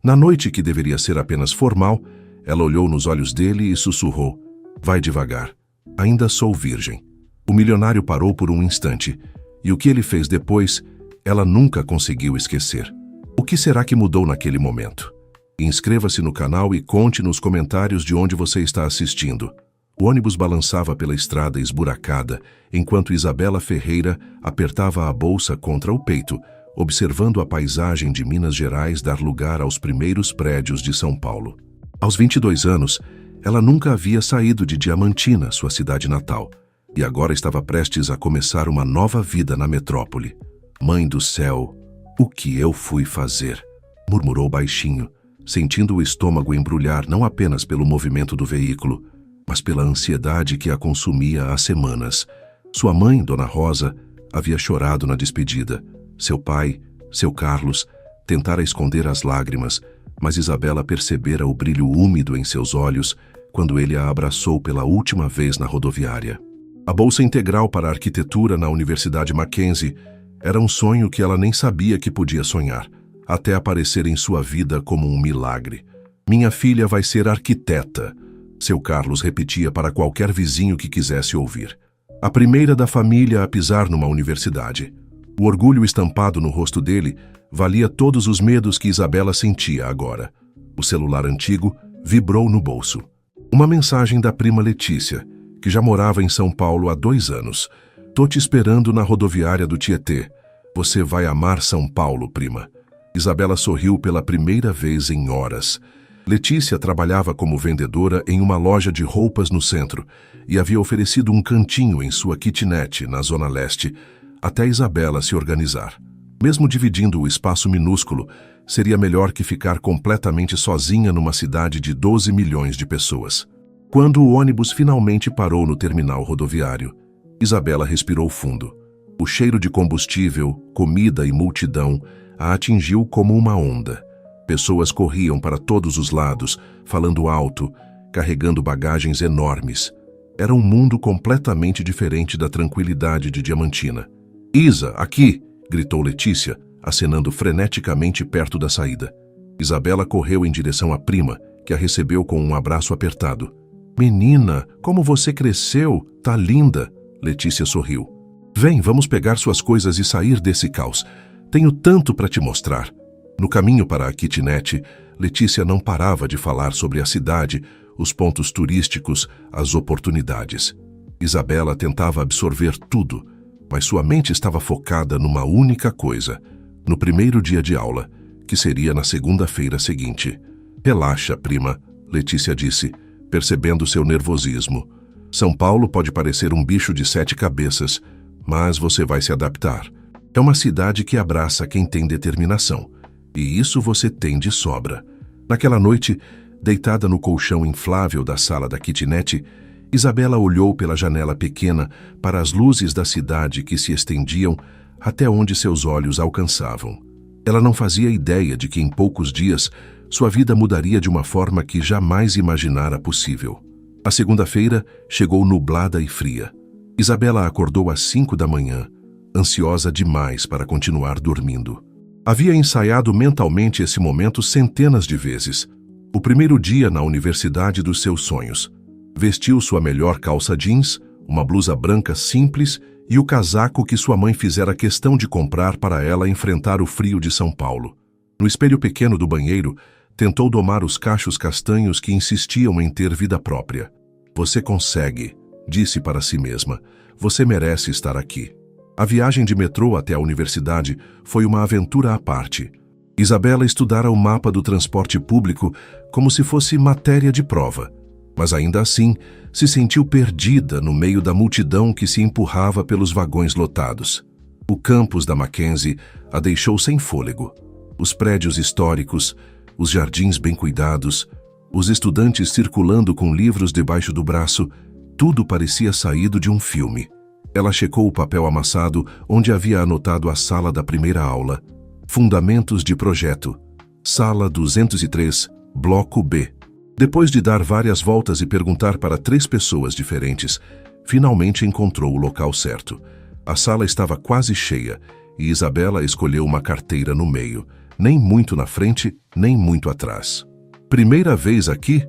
Na noite que deveria ser apenas formal, ela olhou nos olhos dele e sussurrou: "Vai devagar. Ainda sou virgem." O milionário parou por um instante, e o que ele fez depois, ela nunca conseguiu esquecer. O que será que mudou naquele momento? Inscreva-se no canal e conte nos comentários de onde você está assistindo. O ônibus balançava pela estrada esburacada, enquanto Isabela Ferreira apertava a bolsa contra o peito, observando a paisagem de Minas Gerais dar lugar aos primeiros prédios de São Paulo. Aos 22 anos, ela nunca havia saído de Diamantina, sua cidade natal, e agora estava prestes a começar uma nova vida na metrópole. "Mãe do céu, o que eu fui fazer?" murmurou baixinho, sentindo o estômago embrulhar não apenas pelo movimento do veículo, mas pela ansiedade que a consumia há semanas. Sua mãe, Dona Rosa, havia chorado na despedida. Seu pai, seu Carlos, tentara esconder as lágrimas, mas Isabela percebera o brilho úmido em seus olhos quando ele a abraçou pela última vez na rodoviária. A bolsa integral para a arquitetura na Universidade Mackenzie era um sonho que ela nem sabia que podia sonhar, até aparecer em sua vida como um milagre. "Minha filha vai ser arquiteta", seu Carlos repetia para qualquer vizinho que quisesse ouvir. A primeira da família a pisar numa universidade. O orgulho estampado no rosto dele valia todos os medos que Isabela sentia agora. O celular antigo vibrou no bolso. Uma mensagem da prima Letícia, que já morava em São Paulo há 2 anos. "Tô te esperando na rodoviária do Tietê. Você vai amar São Paulo, prima." Isabela sorriu pela primeira vez em horas. Letícia trabalhava como vendedora em uma loja de roupas no centro e havia oferecido um cantinho em sua kitnet na Zona Leste, até Isabela se organizar. Mesmo dividindo o espaço minúsculo, seria melhor que ficar completamente sozinha numa cidade de 12 milhões de pessoas. Quando o ônibus finalmente parou no terminal rodoviário, Isabela respirou fundo. O cheiro de combustível, comida e multidão a atingiu como uma onda. Pessoas corriam para todos os lados, falando alto, carregando bagagens enormes. Era um mundo completamente diferente da tranquilidade de Diamantina. "Isa, aqui!" gritou Letícia, acenando freneticamente perto da saída. Isabela correu em direção à prima, que a recebeu com um abraço apertado. "Menina, como você cresceu! Tá linda!" Letícia sorriu. "Vem, vamos pegar suas coisas e sair desse caos. Tenho tanto para te mostrar." No caminho para a kitnet, Letícia não parava de falar sobre a cidade, os pontos turísticos, as oportunidades. Isabela tentava absorver tudo, mas sua mente estava focada numa única coisa: no primeiro dia de aula, que seria na segunda-feira seguinte. "Relaxa, prima", Letícia disse, percebendo seu nervosismo. "São Paulo pode parecer um bicho de 7 cabeças, mas você vai se adaptar. É uma cidade que abraça quem tem determinação. E isso você tem de sobra." Naquela noite, deitada no colchão inflável da sala da kitnet, Isabela olhou pela janela pequena para as luzes da cidade que se estendiam até onde seus olhos alcançavam. Ela não fazia ideia de que em poucos dias sua vida mudaria de uma forma que jamais imaginara possível. A segunda-feira chegou nublada e fria. Isabela acordou às 5 da manhã, ansiosa demais para continuar dormindo. Havia ensaiado mentalmente esse momento centenas de vezes. O primeiro dia na universidade dos seus sonhos. Vestiu sua melhor calça jeans, uma blusa branca simples e o casaco que sua mãe fizera questão de comprar para ela enfrentar o frio de São Paulo. No espelho pequeno do banheiro, tentou domar os cachos castanhos que insistiam em ter vida própria. "Você consegue", disse para si mesma. "Você merece estar aqui." A viagem de metrô até a universidade foi uma aventura à parte. Isabela estudara o mapa do transporte público como se fosse matéria de prova, mas ainda assim se sentiu perdida no meio da multidão que se empurrava pelos vagões lotados. O campus da Mackenzie a deixou sem fôlego. Os prédios históricos, os jardins bem cuidados, os estudantes circulando com livros debaixo do braço, tudo parecia saído de um filme. Ela checou o papel amassado onde havia anotado a sala da primeira aula. Fundamentos de projeto. Sala 203, Bloco B. Depois de dar várias voltas e perguntar para 3 pessoas diferentes, finalmente encontrou o local certo. A sala estava quase cheia e Isabela escolheu uma carteira no meio, nem muito na frente, nem muito atrás. Primeira vez aqui?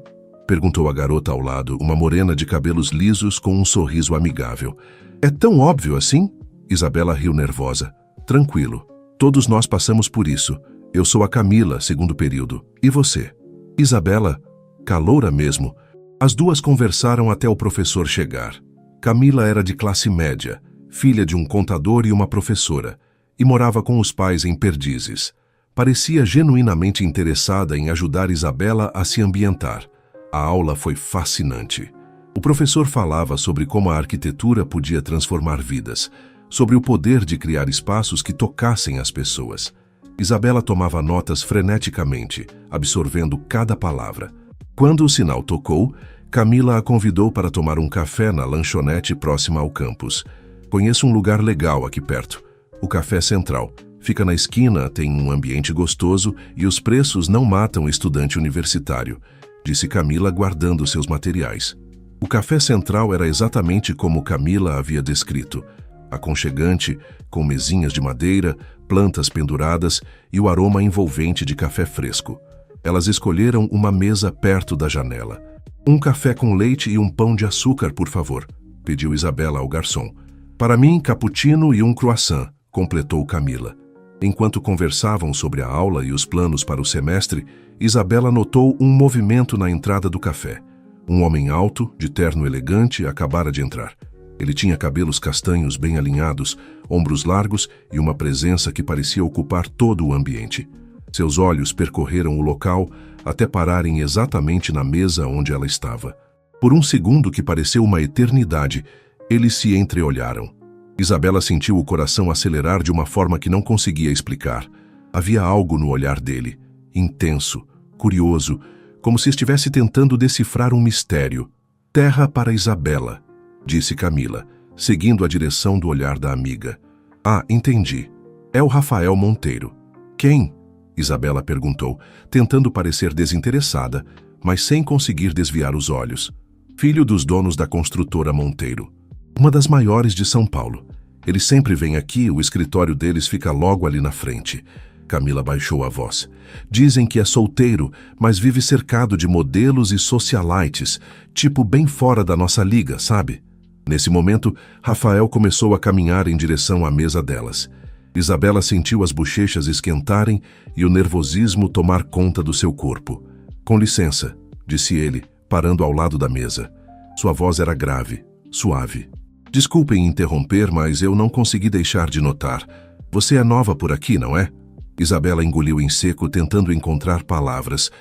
Perguntou a garota ao lado, uma morena de cabelos lisos com um sorriso amigável. É tão óbvio assim? Isabela riu nervosa. Tranquilo. Todos nós passamos por isso. Eu sou a Camila, segundo período. E você? Isabela, caloura mesmo. As duas conversaram até o professor chegar. Camila era de classe média, filha de um contador e uma professora, e morava com os pais em Perdizes. Parecia genuinamente interessada em ajudar Isabela a se ambientar. A aula foi fascinante. O professor falava sobre como a arquitetura podia transformar vidas, sobre o poder de criar espaços que tocassem as pessoas. Isabela tomava notas freneticamente, absorvendo cada palavra. Quando o sinal tocou, Camila a convidou para tomar um café na lanchonete próxima ao campus. Conheço um lugar legal aqui perto, o Café Central. Fica na esquina, tem um ambiente gostoso e os preços não matam estudante universitário, disse Camila guardando seus materiais. O Café Central era exatamente como Camila havia descrito. Aconchegante, com mesinhas de madeira, plantas penduradas e o aroma envolvente de café fresco. Elas escolheram uma mesa perto da janela. Um café com leite e um pão de açúcar, por favor, pediu Isabela ao garçom. Para mim, cappuccino e um croissant, completou Camila. Enquanto conversavam sobre a aula e os planos para o semestre, Isabela notou um movimento na entrada do café. Um homem alto, de terno elegante, acabara de entrar. Ele tinha cabelos castanhos bem alinhados, ombros largos e uma presença que parecia ocupar todo o ambiente. Seus olhos percorreram o local até pararem exatamente na mesa onde ela estava. Por um segundo que pareceu uma eternidade, eles se entreolharam. Isabela sentiu o coração acelerar de uma forma que não conseguia explicar. Havia algo no olhar dele, intenso, curioso, como se estivesse tentando decifrar um mistério. Terra para Isabela, disse Camila, seguindo a direção do olhar da amiga. Ah, entendi. É o Rafael Monteiro. Quem? Isabela perguntou, tentando parecer desinteressada, mas sem conseguir desviar os olhos. Filho dos donos da construtora Monteiro. Uma das maiores de São Paulo. Eles sempre vêm aqui, o escritório deles fica logo ali na frente. Camila baixou a voz. Dizem que é solteiro, mas vive cercado de modelos e socialites, tipo bem fora da nossa liga, sabe? Nesse momento, Rafael começou a caminhar em direção à mesa delas. Isabela sentiu as bochechas esquentarem e o nervosismo tomar conta do seu corpo. Com licença, disse ele, parando ao lado da mesa. Sua voz era grave, suave. Desculpem interromper, mas eu não consegui deixar de notar. Você é nova por aqui, não é? Isabela engoliu em seco, tentando encontrar palavras.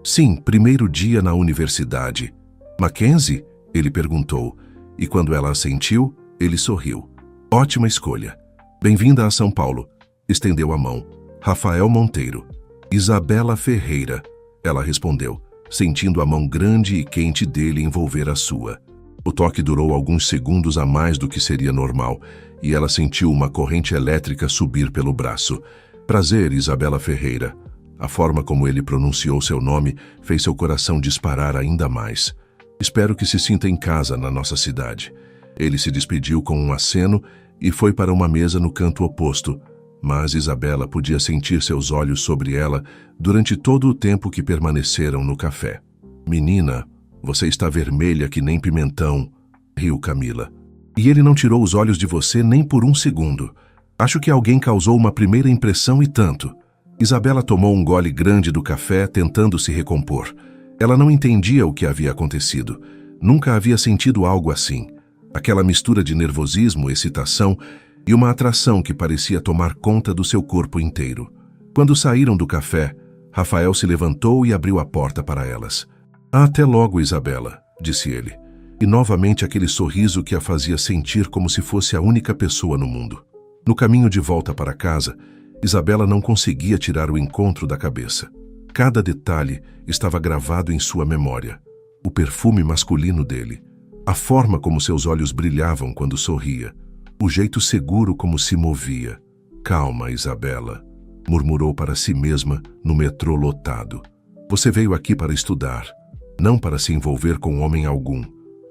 Sim, primeiro dia na universidade. Mackenzie? Ele perguntou. E quando ela assentiu, ele sorriu. Ótima escolha. Bem-vinda a São Paulo. Estendeu a mão. Rafael Monteiro. Isabela Ferreira. Ela respondeu, sentindo a mão grande e quente dele envolver a sua. O toque durou alguns segundos a mais do que seria normal, e ela sentiu uma corrente elétrica subir pelo braço. Prazer, Isabela Ferreira. A forma como ele pronunciou seu nome fez seu coração disparar ainda mais. Espero que se sinta em casa na nossa cidade. Ele se despediu com um aceno e foi para uma mesa no canto oposto, mas Isabela podia sentir seus olhos sobre ela durante todo o tempo que permaneceram no café. Menina, você está vermelha que nem pimentão, riu Camila. E ele não tirou os olhos de você nem por um segundo. Acho que alguém causou uma primeira impressão e tanto. Isabela tomou um gole grande do café, tentando se recompor. Ela não entendia o que havia acontecido. Nunca havia sentido algo assim. Aquela mistura de nervosismo, excitação e uma atração que parecia tomar conta do seu corpo inteiro. Quando saíram do café, Rafael se levantou e abriu a porta para elas. Até logo, Isabela, disse ele. E novamente aquele sorriso que a fazia sentir como se fosse a única pessoa no mundo. No caminho de volta para casa, Isabela não conseguia tirar o encontro da cabeça. Cada detalhe estava gravado em sua memória. O perfume masculino dele, a forma como seus olhos brilhavam quando sorria, o jeito seguro como se movia. Calma, Isabela, murmurou para si mesma no metrô lotado. Você veio aqui para estudar, não para se envolver com homem algum.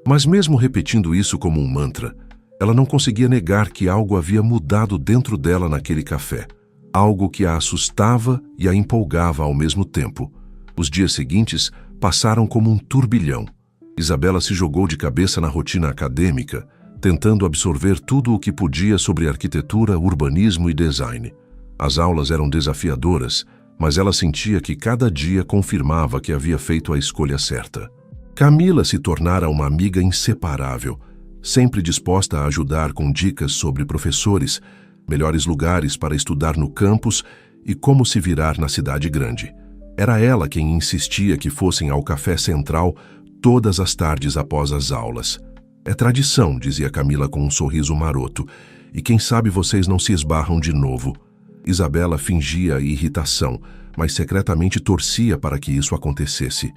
Mas mesmo repetindo isso como um mantra, ela não conseguia negar que algo havia mudado dentro dela naquele café. algo que a assustava e a empolgava ao mesmo tempo. Os dias seguintes passaram como um turbilhão. Isabela se jogou de cabeça na rotina acadêmica, tentando absorver tudo o que podia sobre arquitetura, urbanismo e design. As aulas eram desafiadoras, mas ela sentia que cada dia confirmava que havia feito a escolha certa. Camila se tornara uma amiga inseparável, sempre disposta a ajudar com dicas sobre professores, melhores lugares para estudar no campus e como se virar na cidade grande. Era ela quem insistia que fossem ao Café Central todas as tardes após as aulas. É tradição, dizia Camila com um sorriso maroto, e quem sabe vocês não se esbarram de novo. Isabela fingia irritação, mas secretamente torcia para que isso acontecesse.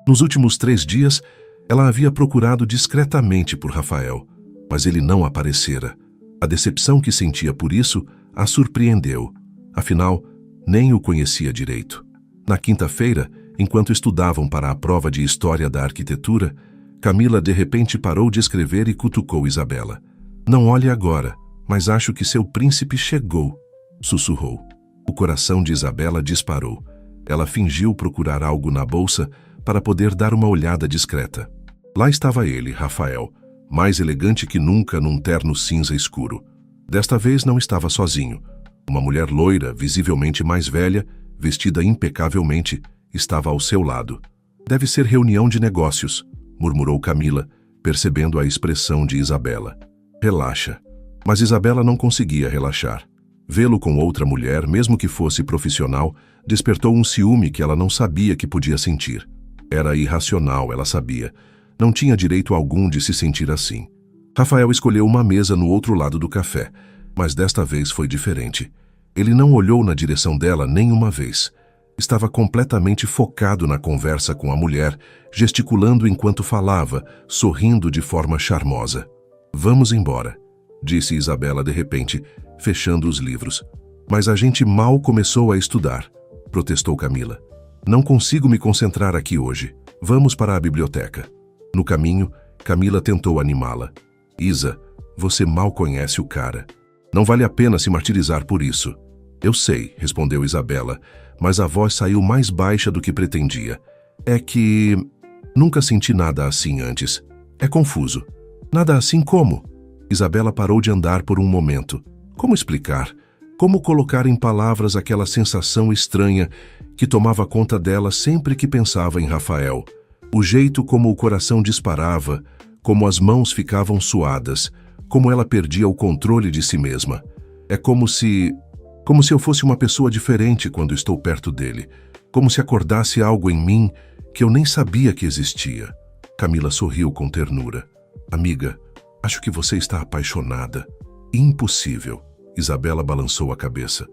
Nos últimos 3 dias, ela havia procurado discretamente por Rafael, mas ele não aparecera. A decepção que sentia por isso a surpreendeu. Afinal, nem o conhecia direito. Na quinta-feira, enquanto estudavam para a prova de História da Arquitetura, Camila de repente parou de escrever e cutucou Isabela. "Não olhe agora, mas acho que seu príncipe chegou", sussurrou. O coração de Isabela disparou. Ela fingiu procurar algo na bolsa para poder dar uma olhada discreta. Lá estava ele, Rafael, mais elegante que nunca num terno cinza escuro. Desta vez não estava sozinho. Uma mulher loira, visivelmente mais velha, vestida impecavelmente, estava ao seu lado. "Deve ser reunião de negócios", murmurou Camila, percebendo a expressão de Isabela. "Relaxa." Mas Isabela não conseguia relaxar. Vê-lo com outra mulher, mesmo que fosse profissional, despertou um ciúme que ela não sabia que podia sentir. Era irracional, ela sabia. Não tinha direito algum de se sentir assim. Rafael escolheu uma mesa no outro lado do café, mas desta vez foi diferente. Ele não olhou na direção dela nem uma vez. Estava completamente focado na conversa com a mulher, gesticulando enquanto falava, sorrindo de forma charmosa. "Vamos embora", disse Isabela de repente, fechando os livros. "Mas a gente mal começou a estudar", protestou Camila. "Não consigo me concentrar aqui hoje. Vamos para a biblioteca." No caminho, Camila tentou animá-la. "Isa, você mal conhece o cara. Não vale a pena se martirizar por isso." "Eu sei", respondeu Isabela, mas a voz saiu mais baixa do que pretendia. "É que nunca senti nada assim antes. É confuso." "Nada assim como?" Isabela parou de andar por um momento. Como explicar? Como colocar em palavras aquela sensação estranha que tomava conta dela sempre que pensava em Rafael? O jeito como o coração disparava, como as mãos ficavam suadas, como ela perdia o controle de si mesma. É como se eu fosse uma pessoa diferente quando estou perto dele, como se acordasse algo em mim que eu nem sabia que existia. Camila sorriu com ternura. "Amiga, acho que você está apaixonada." "Impossível." Isabela balançou a cabeça.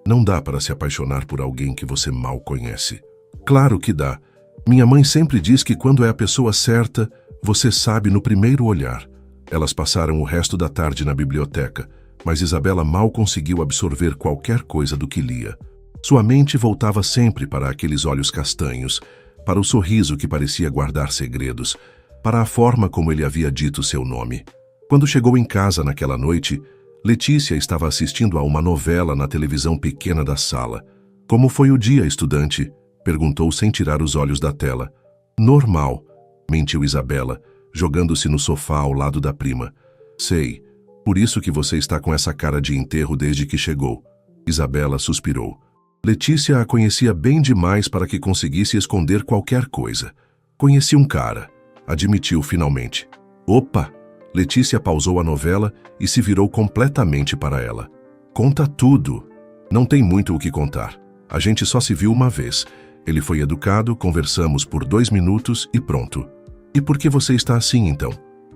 "Não dá para se apaixonar por alguém que você mal conhece." "Claro que dá. Minha mãe sempre diz que quando é a pessoa certa, você sabe no primeiro olhar." Elas passaram o resto da tarde na biblioteca, mas Isabela mal conseguiu absorver qualquer coisa do que lia. Sua mente voltava sempre para aqueles olhos castanhos, para o sorriso que parecia guardar segredos, para a forma como ele havia dito seu nome. Quando chegou em casa naquela noite, Letícia estava assistindo a uma novela na televisão pequena da sala. "Como foi o dia, estudante?" perguntou sem tirar os olhos da tela. "Normal", mentiu Isabela, jogando-se no sofá ao lado da prima. "Sei. Por isso que você está com essa cara de enterro desde que chegou." Isabela suspirou. Letícia a conhecia bem demais para que conseguisse esconder qualquer coisa. "Conheci um cara", admitiu finalmente. "Opa!" Letícia pausou a novela e se virou completamente para ela. "Conta tudo." "Não tem muito o que contar. A gente só se viu uma vez. Ele foi educado, conversamos por 2 minutos e pronto." "E por que você está assim, então?"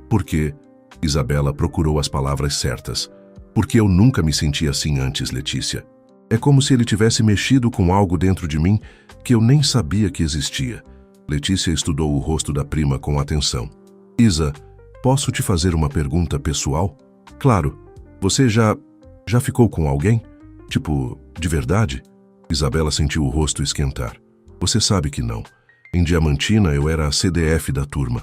"Porque..." Isabela procurou as palavras certas. "Porque eu nunca me senti assim antes, Letícia. É como se ele tivesse mexido com algo dentro de mim que eu nem sabia que existia." Letícia estudou o rosto da prima com atenção. "Isa, posso te fazer uma pergunta pessoal?" "Claro. Você já ficou com alguém? Tipo, de verdade?" Isabela sentiu o rosto esquentar. "Você sabe que não. Em Diamantina eu era a CDF da turma.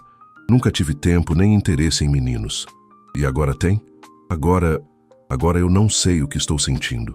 Nunca tive tempo nem interesse em meninos." "E agora tem?" Agora eu não sei o que estou sentindo."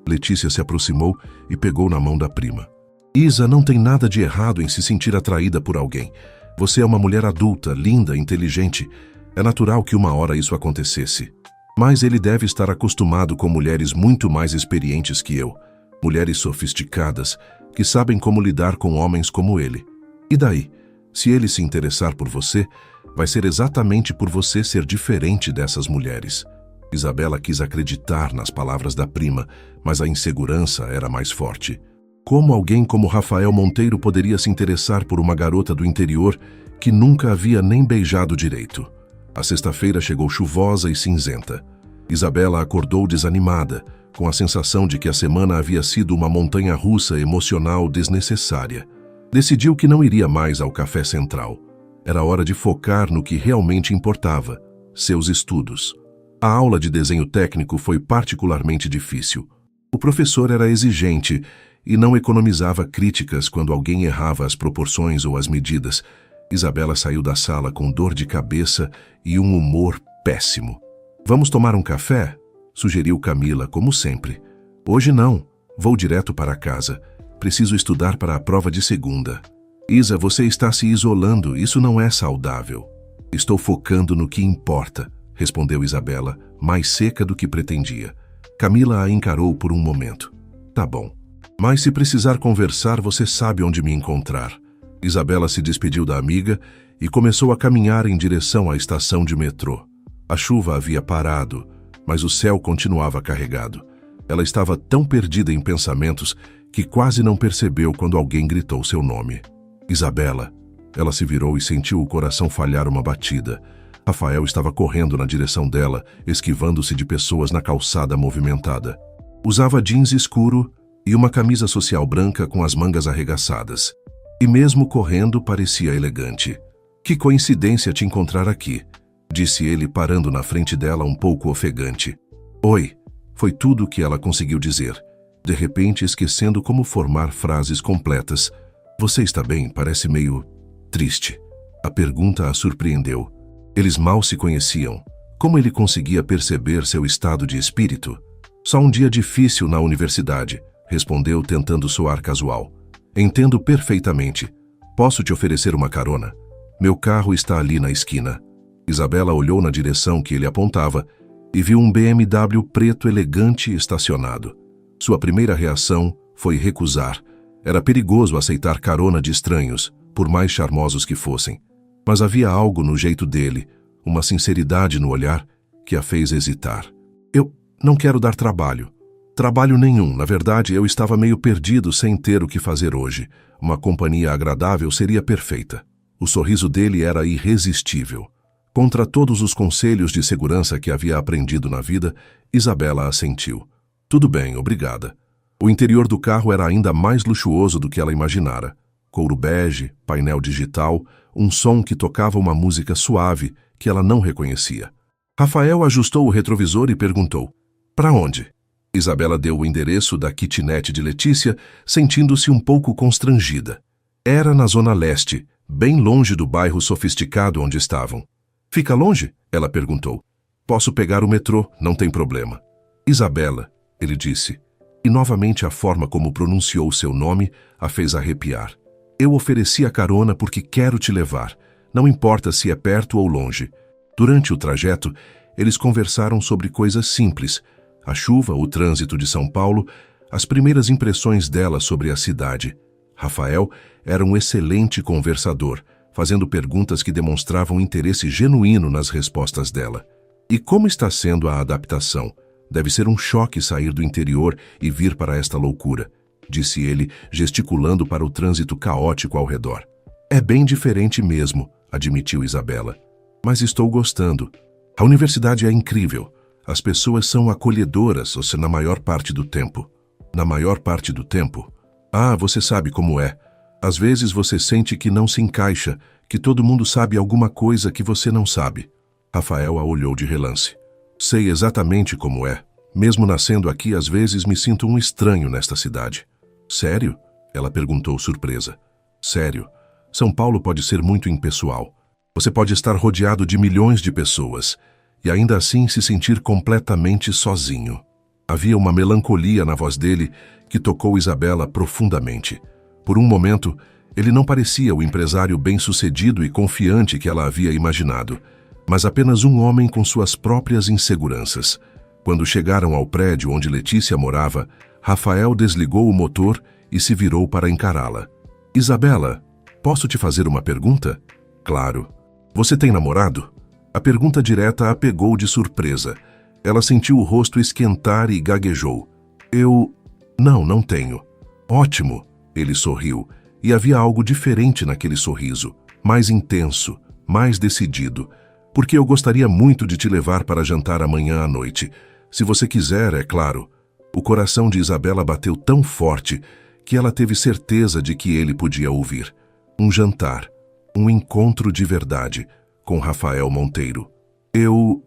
Letícia se aproximou e pegou na mão da prima. Isa, não tem nada de errado em se sentir atraída por alguém. Você é uma mulher adulta, linda, inteligente. É natural que uma hora isso acontecesse. Mas ele deve estar acostumado com mulheres muito mais experientes que eu. Mulheres sofisticadas, que sabem como lidar com homens como ele. E daí? Se ele se interessar por você, vai ser exatamente por você ser diferente dessas mulheres. Isabela quis acreditar nas palavras da prima, mas a insegurança era mais forte. Como alguém como Rafael Monteiro poderia se interessar por uma garota do interior que nunca havia nem beijado direito? A sexta-feira chegou chuvosa e cinzenta. Isabela acordou desanimada, com a sensação de que a semana havia sido uma montanha-russa emocional desnecessária. Decidiu que não iria mais ao café central. Era hora de focar no que realmente importava, seus estudos. A aula de desenho técnico foi particularmente difícil. O professor era exigente e não economizava críticas quando alguém errava as proporções ou as medidas. Isabela saiu da sala com dor de cabeça e um humor péssimo. Vamos tomar um café? Sugeriu Camila, como sempre. Hoje não, vou direto para casa. Preciso estudar para a prova de segunda. Isa, você está se isolando, isso não é saudável. Estou focando no que importa, respondeu Isabela, mais seca do que pretendia. Camila a encarou por um momento. Tá bom. Mas se precisar conversar, você sabe onde me encontrar. Isabela se despediu da amiga e começou a caminhar em direção à estação de metrô. A chuva havia parado, mas o céu continuava carregado. Ela estava tão perdida em pensamentos que quase não percebeu quando alguém gritou seu nome. Isabela. Ela se virou e sentiu o coração falhar uma batida. Rafael estava correndo na direção dela, esquivando-se de pessoas na calçada movimentada. Usava jeans escuro e uma camisa social branca com as mangas arregaçadas. E mesmo correndo parecia elegante. Que coincidência te encontrar aqui, disse ele parando na frente dela um pouco ofegante. Oi, foi tudo o que ela conseguiu dizer, de repente esquecendo como formar frases completas. Você está bem? Parece meio triste. A pergunta a surpreendeu. Eles mal se conheciam. Como ele conseguia perceber seu estado de espírito? Só um dia difícil na universidade, respondeu tentando soar casual. Entendo perfeitamente. Posso te oferecer uma carona? Meu carro está ali na esquina. Isabela olhou na direção que ele apontava e viu um BMW preto elegante estacionado. Sua primeira reação foi recusar. Era perigoso aceitar carona de estranhos, por mais charmosos que fossem. Mas havia algo no jeito dele, uma sinceridade no olhar, que a fez hesitar. Eu não quero dar trabalho. Trabalho nenhum. Na verdade, eu estava meio perdido sem ter o que fazer hoje. Uma companhia agradável seria perfeita. O sorriso dele era irresistível. Contra todos os conselhos de segurança que havia aprendido na vida, Isabela assentiu. Tudo bem, obrigada. O interior do carro era ainda mais luxuoso do que ela imaginara. Couro bege, painel digital, um som que tocava uma música suave que ela não reconhecia. Rafael ajustou o retrovisor e perguntou, para onde? Isabela deu o endereço da kitnet de Letícia, sentindo-se um pouco constrangida. Era na zona leste, bem longe do bairro sofisticado onde estavam. Fica longe? Ela perguntou. Posso pegar o metrô, não tem problema. Isabela, ele disse, e novamente a forma como pronunciou seu nome a fez arrepiar. Eu ofereci a carona porque quero te levar, não importa se é perto ou longe. Durante o trajeto, eles conversaram sobre coisas simples, a chuva, o trânsito de São Paulo, as primeiras impressões dela sobre a cidade. Rafael era um excelente conversador, fazendo perguntas que demonstravam interesse genuíno nas respostas dela. E como está sendo a adaptação? Deve ser um choque sair do interior e vir para esta loucura, disse ele, gesticulando para o trânsito caótico ao redor. É bem diferente mesmo, admitiu Isabela. Mas estou gostando. A universidade é incrível. As pessoas são acolhedoras, ou seja, na maior parte do tempo. Na maior parte do tempo? Ah, você sabe como é. Às vezes você sente que não se encaixa, que todo mundo sabe alguma coisa que você não sabe. Rafael a olhou de relance. Sei exatamente como é. Mesmo nascendo aqui, às vezes me sinto um estranho nesta cidade. Sério? Ela perguntou surpresa. Sério. São Paulo pode ser muito impessoal. Você pode estar rodeado de milhões de pessoas e ainda assim se sentir completamente sozinho. Havia uma melancolia na voz dele que tocou Isabela profundamente. Por um momento, ele não parecia o empresário bem-sucedido e confiante que ela havia imaginado, mas apenas um homem com suas próprias inseguranças. Quando chegaram ao prédio onde Letícia morava, Rafael desligou o motor e se virou para encará-la. Isabela, posso te fazer uma pergunta? Claro. Você tem namorado? A pergunta direta a pegou de surpresa. Ela sentiu o rosto esquentar e gaguejou. Não tenho. Ótimo, ele sorriu, e havia algo diferente naquele sorriso, mais intenso, mais decidido. Porque eu gostaria muito de te levar para jantar amanhã à noite. Se você quiser, é claro. O coração de Isabela bateu tão forte que ela teve certeza de que ele podia ouvir. Um jantar, um encontro de verdade, com Rafael Monteiro. Eu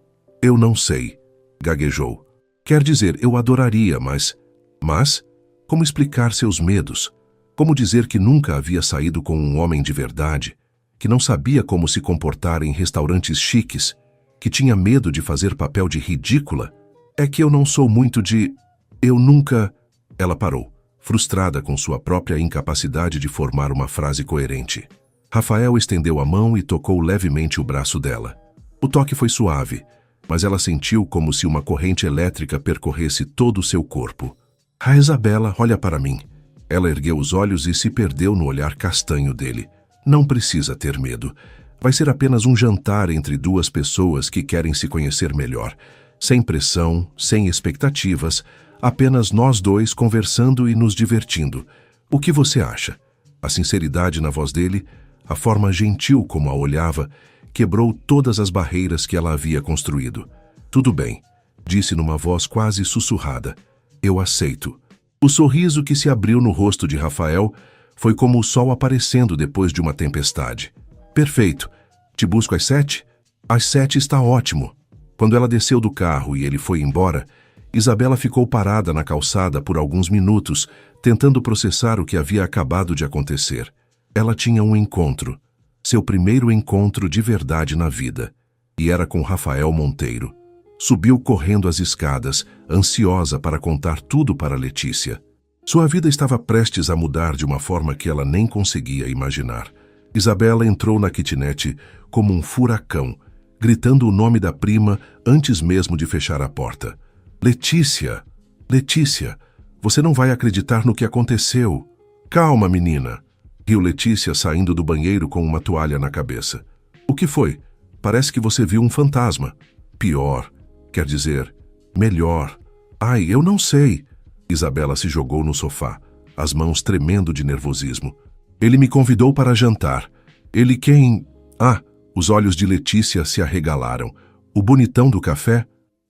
não sei, gaguejou. Quer dizer, eu adoraria, mas... Mas? Como explicar seus medos? Como dizer que nunca havia saído com um homem de verdade? Que não sabia como se comportar em restaurantes chiques? Que tinha medo de fazer papel de ridícula? É que eu não sou muito de... Eu nunca... Ela parou, frustrada com sua própria incapacidade de formar uma frase coerente. Rafael estendeu a mão e tocou levemente o braço dela. O toque foi suave, mas ela sentiu como se uma corrente elétrica percorresse todo o seu corpo. Ah, Isabela, olha para mim. Ela ergueu os olhos e se perdeu no olhar castanho dele. Não precisa ter medo. Vai ser apenas um jantar entre duas pessoas que querem se conhecer melhor. Sem pressão, sem expectativas, apenas nós dois conversando e nos divertindo. O que você acha? A sinceridade na voz dele, a forma gentil como a olhava, quebrou todas as barreiras que ela havia construído. Tudo bem, disse numa voz quase sussurrada. Eu aceito. O sorriso que se abriu no rosto de Rafael foi como o sol aparecendo depois de uma tempestade. Perfeito. Te busco às 7? Às 7 está ótimo. Quando ela desceu do carro e ele foi embora, Isabela ficou parada na calçada por alguns minutos, tentando processar o que havia acabado de acontecer. Ela tinha um encontro, seu primeiro encontro de verdade na vida, e era com Rafael Monteiro. Subiu correndo as escadas, ansiosa para contar tudo para Letícia. Sua vida estava prestes a mudar de uma forma que ela nem conseguia imaginar. Isabela entrou na kitnet como um furacão, gritando o nome da prima antes mesmo de fechar a porta. Letícia! Letícia! Você não vai acreditar no que aconteceu. Calma, menina! Riu Letícia saindo do banheiro com uma toalha na cabeça. O que foi? Parece que você viu um fantasma. Pior. Quer dizer, melhor. Ai, eu não sei. Isabela se jogou no sofá, as mãos tremendo de nervosismo. Ele me convidou para jantar. Ele quem... Ah, os olhos de Letícia se arregalaram. O bonitão do café?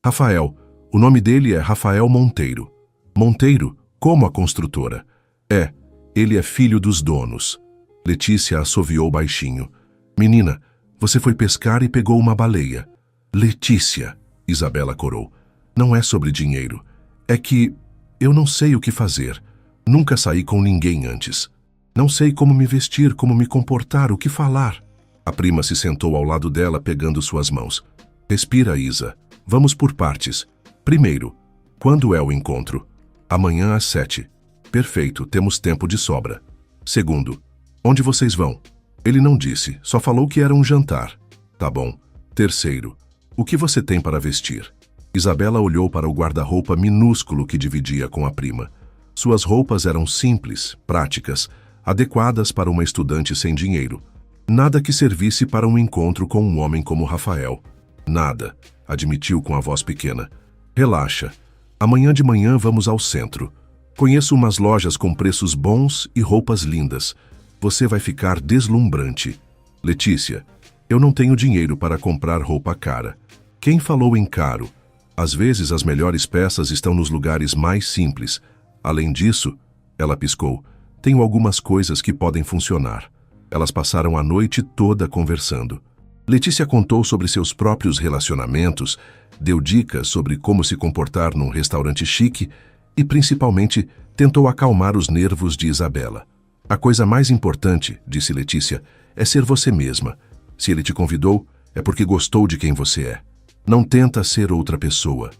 Rafael. O nome dele é Rafael Monteiro. Monteiro, como a construtora. Ele é filho dos donos. Letícia assoviou baixinho. Menina, você foi pescar e pegou uma baleia. Letícia, Isabela corou. Não é sobre dinheiro. É que eu não sei o que fazer. Nunca saí com ninguém antes. Não sei como me vestir, como me comportar, o que falar. A prima se sentou ao lado dela, pegando suas mãos. Respira, Isa. Vamos por partes. Primeiro, quando é o encontro? Amanhã às 7. Perfeito, temos tempo de sobra. Segundo, onde vocês vão? Ele não disse, só falou que era um jantar. Tá bom. Terceiro, o que você tem para vestir? Isabela olhou para o guarda-roupa minúsculo que dividia com a prima. Suas roupas eram simples, práticas, adequadas para uma estudante sem dinheiro. Nada que servisse para um encontro com um homem como Rafael. Nada, admitiu com a voz pequena. Relaxa. Amanhã de manhã vamos ao centro. Conheço umas lojas com preços bons e roupas lindas. Você vai ficar deslumbrante. Letícia, eu não tenho dinheiro para comprar roupa cara. Quem falou em caro? Às vezes as melhores peças estão nos lugares mais simples. Além disso, ela piscou, tenho algumas coisas que podem funcionar. Elas passaram a noite toda conversando. Letícia contou sobre seus próprios relacionamentos, deu dicas sobre como se comportar num restaurante chique e, principalmente, tentou acalmar os nervos de Isabela. A coisa mais importante, disse Letícia, é ser você mesma. Se ele te convidou, é porque gostou de quem você é. Não tenta ser outra pessoa.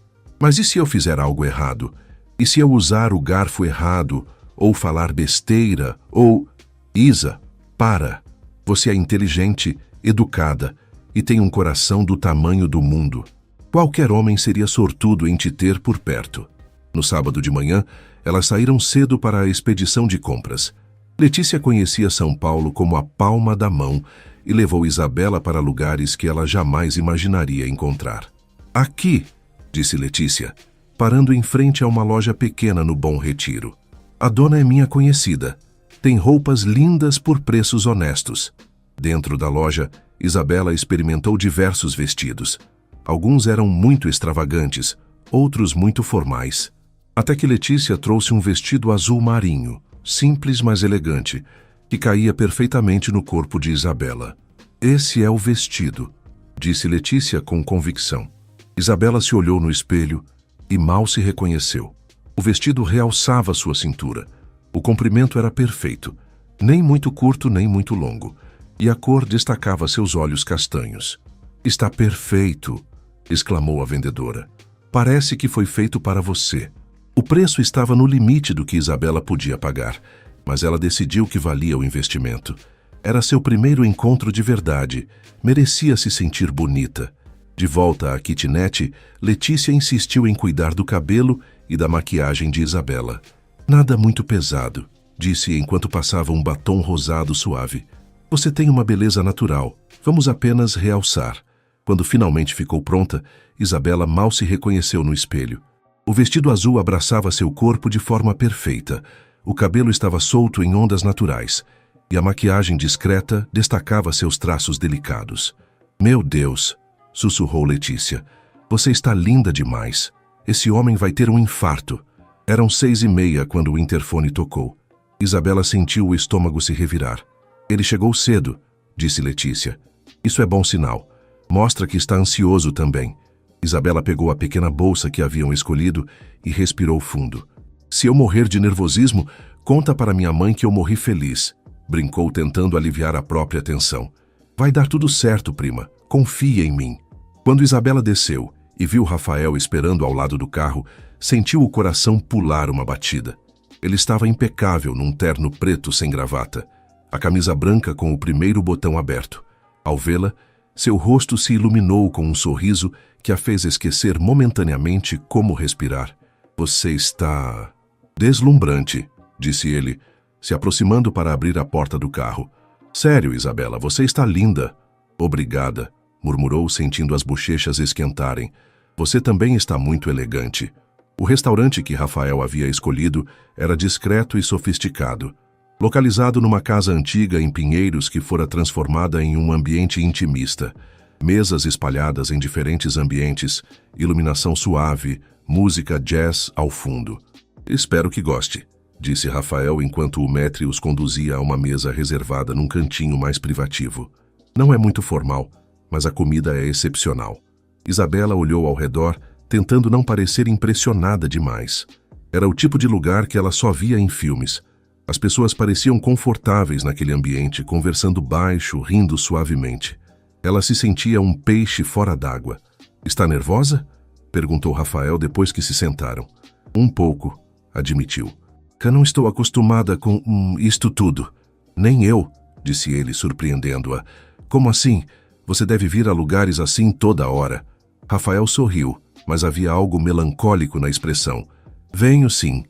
Mas e se eu fizer algo errado? E se eu usar o garfo errado? Ou falar besteira? Ou... Isa, para. Você é inteligente, educada e tem um coração do tamanho do mundo. Qualquer homem seria sortudo em te ter por perto. No sábado de manhã, elas saíram cedo para a expedição de compras. Letícia conhecia São Paulo como a palma da mão e levou Isabela para lugares que ela jamais imaginaria encontrar. Aqui, disse Letícia, parando em frente a uma loja pequena no Bom Retiro. A dona é minha conhecida. Tem roupas lindas por preços honestos. Dentro da loja, Isabela experimentou diversos vestidos. Alguns eram muito extravagantes, outros muito formais. Até que Letícia trouxe um vestido azul marinho, simples mas elegante, que caía perfeitamente no corpo de Isabela. Esse é o vestido, disse Letícia com convicção. Isabela se olhou no espelho e mal se reconheceu. O vestido realçava sua cintura. O comprimento era perfeito, nem muito curto nem muito longo, e a cor destacava seus olhos castanhos. Está perfeito, exclamou a vendedora. Parece que foi feito para você. O preço estava no limite do que Isabela podia pagar, mas ela decidiu que valia o investimento. Era seu primeiro encontro de verdade, merecia se sentir bonita. De volta à kitnet, Letícia insistiu em cuidar do cabelo e da maquiagem de Isabela. Nada muito pesado, disse enquanto passava um batom rosado suave. Você tem uma beleza natural, vamos apenas realçar. Quando finalmente ficou pronta, Isabela mal se reconheceu no espelho. O vestido azul abraçava seu corpo de forma perfeita. O cabelo estava solto em ondas naturais, e a maquiagem discreta destacava seus traços delicados. Meu Deus, sussurrou Letícia. Você está linda demais. Esse homem vai ter um infarto. Eram 6h30 quando o interfone tocou. Isabela sentiu o estômago se revirar. Ele chegou cedo, disse Letícia. Isso é bom sinal. Mostra que está ansioso também. Isabela pegou a pequena bolsa que haviam escolhido e respirou fundo. Se eu morrer de nervosismo, conta para minha mãe que eu morri feliz, brincou tentando aliviar a própria tensão. Vai dar tudo certo, prima. Confia em mim. Quando Isabela desceu e viu Rafael esperando ao lado do carro, sentiu o coração pular uma batida. Ele estava impecável num terno preto sem gravata, a camisa branca com o primeiro botão aberto. Ao vê-la, seu rosto se iluminou com um sorriso que a fez esquecer momentaneamente como respirar. Você está... deslumbrante, disse ele, se aproximando para abrir a porta do carro. Sério, Isabela, você está linda. Obrigada, murmurou sentindo as bochechas esquentarem. Você também está muito elegante. O restaurante que Rafael havia escolhido era discreto e sofisticado, localizado numa casa antiga em Pinheiros que fora transformada em um ambiente intimista. Mesas espalhadas em diferentes ambientes, iluminação suave, música jazz ao fundo. Espero que goste, disse Rafael enquanto o maître os conduzia a uma mesa reservada num cantinho mais privativo. Não é muito formal, mas a comida é excepcional. Isabela olhou ao redor, tentando não parecer impressionada demais. Era o tipo de lugar que ela só via em filmes. As pessoas pareciam confortáveis naquele ambiente, conversando baixo, rindo suavemente. Ela se sentia um peixe fora d'água. Está nervosa? Perguntou Rafael depois que se sentaram. Um pouco, admitiu. Eu não estou acostumada com isto tudo. Nem eu, disse ele, surpreendendo-a. Como assim? Você deve vir a lugares assim toda hora. Rafael sorriu, mas havia algo melancólico na expressão. Venho sim,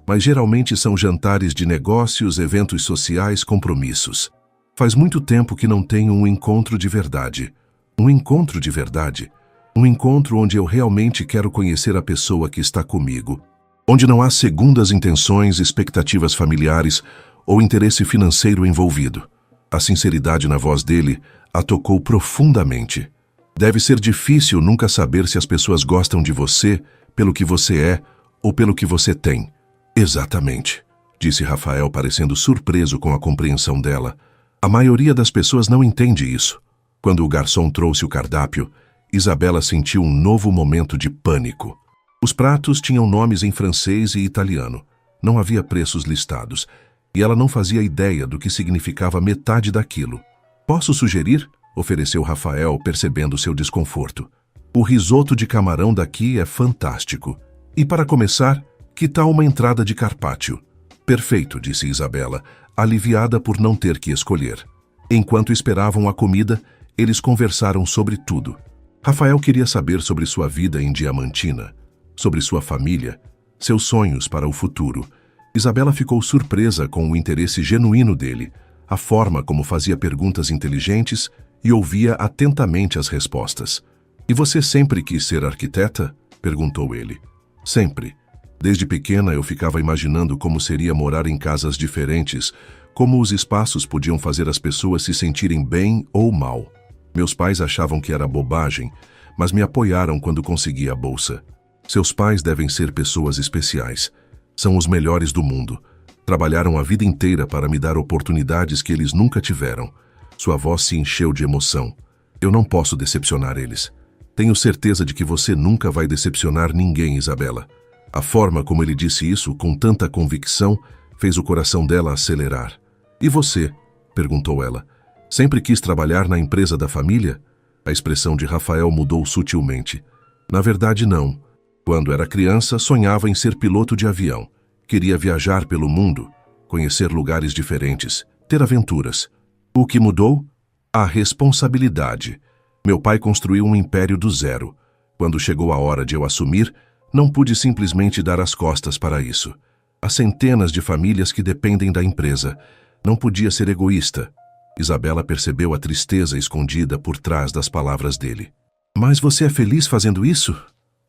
mas geralmente são jantares de negócios, eventos sociais, compromissos. Faz muito tempo que não tenho um encontro de verdade. Um encontro de verdade? Um encontro onde eu realmente quero conhecer a pessoa que está comigo. Onde não há segundas intenções, expectativas familiares ou interesse financeiro envolvido. A sinceridade na voz dele a tocou profundamente. Deve ser difícil nunca saber se as pessoas gostam de você pelo que você é ou pelo que você tem. Exatamente, disse Rafael, parecendo surpreso com a compreensão dela. A maioria das pessoas não entende isso. Quando o garçom trouxe o cardápio, Isabela sentiu um novo momento de pânico. Os pratos tinham nomes em francês e italiano. Não havia preços listados, e ela não fazia ideia do que significava metade daquilo. Posso sugerir? Ofereceu Rafael, percebendo seu desconforto. O risoto de camarão daqui é fantástico. E para começar, que tal uma entrada de carpaccio? Perfeito, disse Isabela, aliviada por não ter que escolher. Enquanto esperavam a comida, eles conversaram sobre tudo. Rafael queria saber sobre sua vida em Diamantina, sobre sua família, seus sonhos para o futuro. Isabela ficou surpresa com o interesse genuíno dele, a forma como fazia perguntas inteligentes e ouvia atentamente as respostas. "E você sempre quis ser arquiteta?" perguntou ele. "Sempre. Desde pequena eu ficava imaginando como seria morar em casas diferentes, como os espaços podiam fazer as pessoas se sentirem bem ou mal. Meus pais achavam que era bobagem, mas me apoiaram quando consegui a bolsa. Seus pais devem ser pessoas especiais. São os melhores do mundo. Trabalharam a vida inteira para me dar oportunidades que eles nunca tiveram." Sua voz se encheu de emoção. "Eu não posso decepcionar eles. Tenho certeza de que você nunca vai decepcionar ninguém, Isabela." A forma como ele disse isso, com tanta convicção, fez o coração dela acelerar. "E você?" perguntou ela. "Sempre quis trabalhar na empresa da família?" A expressão de Rafael mudou sutilmente. "Na verdade, não. Quando era criança, sonhava em ser piloto de avião. Queria viajar pelo mundo, conhecer lugares diferentes, ter aventuras. O que mudou? A responsabilidade. Meu pai construiu um império do zero. Quando chegou a hora de eu assumir, não pude simplesmente dar as costas para isso. Há centenas de famílias que dependem da empresa. Não podia ser egoísta." Isabela percebeu a tristeza escondida por trás das palavras dele. "Mas você é feliz fazendo isso?"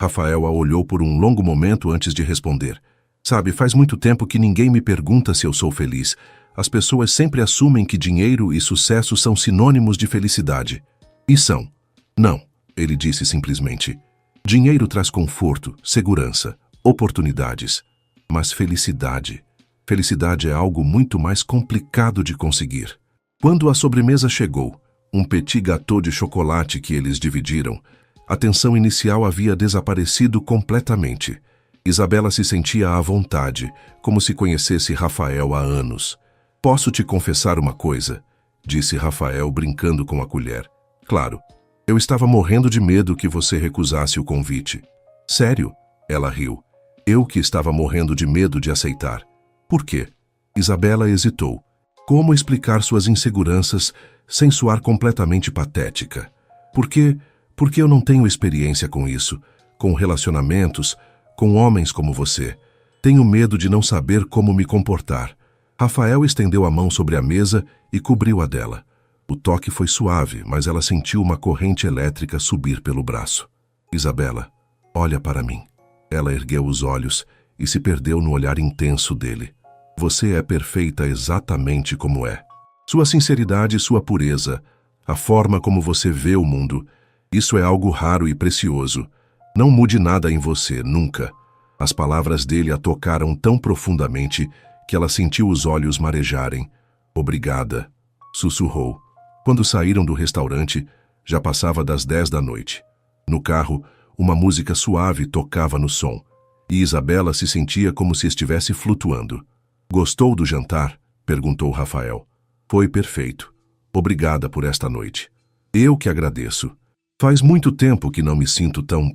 Rafael a olhou por um longo momento antes de responder. "Sabe, faz muito tempo que ninguém me pergunta se eu sou feliz. As pessoas sempre assumem que dinheiro e sucesso são sinônimos de felicidade. E são. Não, ele disse simplesmente. Dinheiro traz conforto, segurança, oportunidades. Mas felicidade. Felicidade é algo muito mais complicado de conseguir." Quando a sobremesa chegou, um petit gâteau de chocolate que eles dividiram, a tensão inicial havia desaparecido completamente. Isabela se sentia à vontade, como se conhecesse Rafael há anos. "Posso te confessar uma coisa?" disse Rafael, brincando com a colher. "Claro, eu estava morrendo de medo que você recusasse o convite." "Sério?" Ela riu. "Eu que estava morrendo de medo de aceitar." "Por quê?" Isabela hesitou. Como explicar suas inseguranças sem soar completamente patética? Porque eu não tenho experiência com isso, com relacionamentos, com homens como você. Tenho medo de não saber como me comportar." Rafael estendeu a mão sobre a mesa e cobriu a dela. O toque foi suave, mas ela sentiu uma corrente elétrica subir pelo braço. "Isabela, olha para mim." Ela ergueu os olhos e se perdeu no olhar intenso dele. "Você é perfeita exatamente como é. Sua sinceridade e sua pureza, a forma como você vê o mundo, isso é algo raro e precioso. Não mude nada em você, nunca." As palavras dele a tocaram tão profundamente que ela sentiu os olhos marejarem. "Obrigada", sussurrou. Quando saíram do restaurante, já passava das 10 da noite. No carro, uma música suave tocava no som, e Isabela se sentia como se estivesse flutuando. "Gostou do jantar?" perguntou Rafael. "Foi perfeito. Obrigada por esta noite." "Eu que agradeço. Faz muito tempo que não me sinto tão...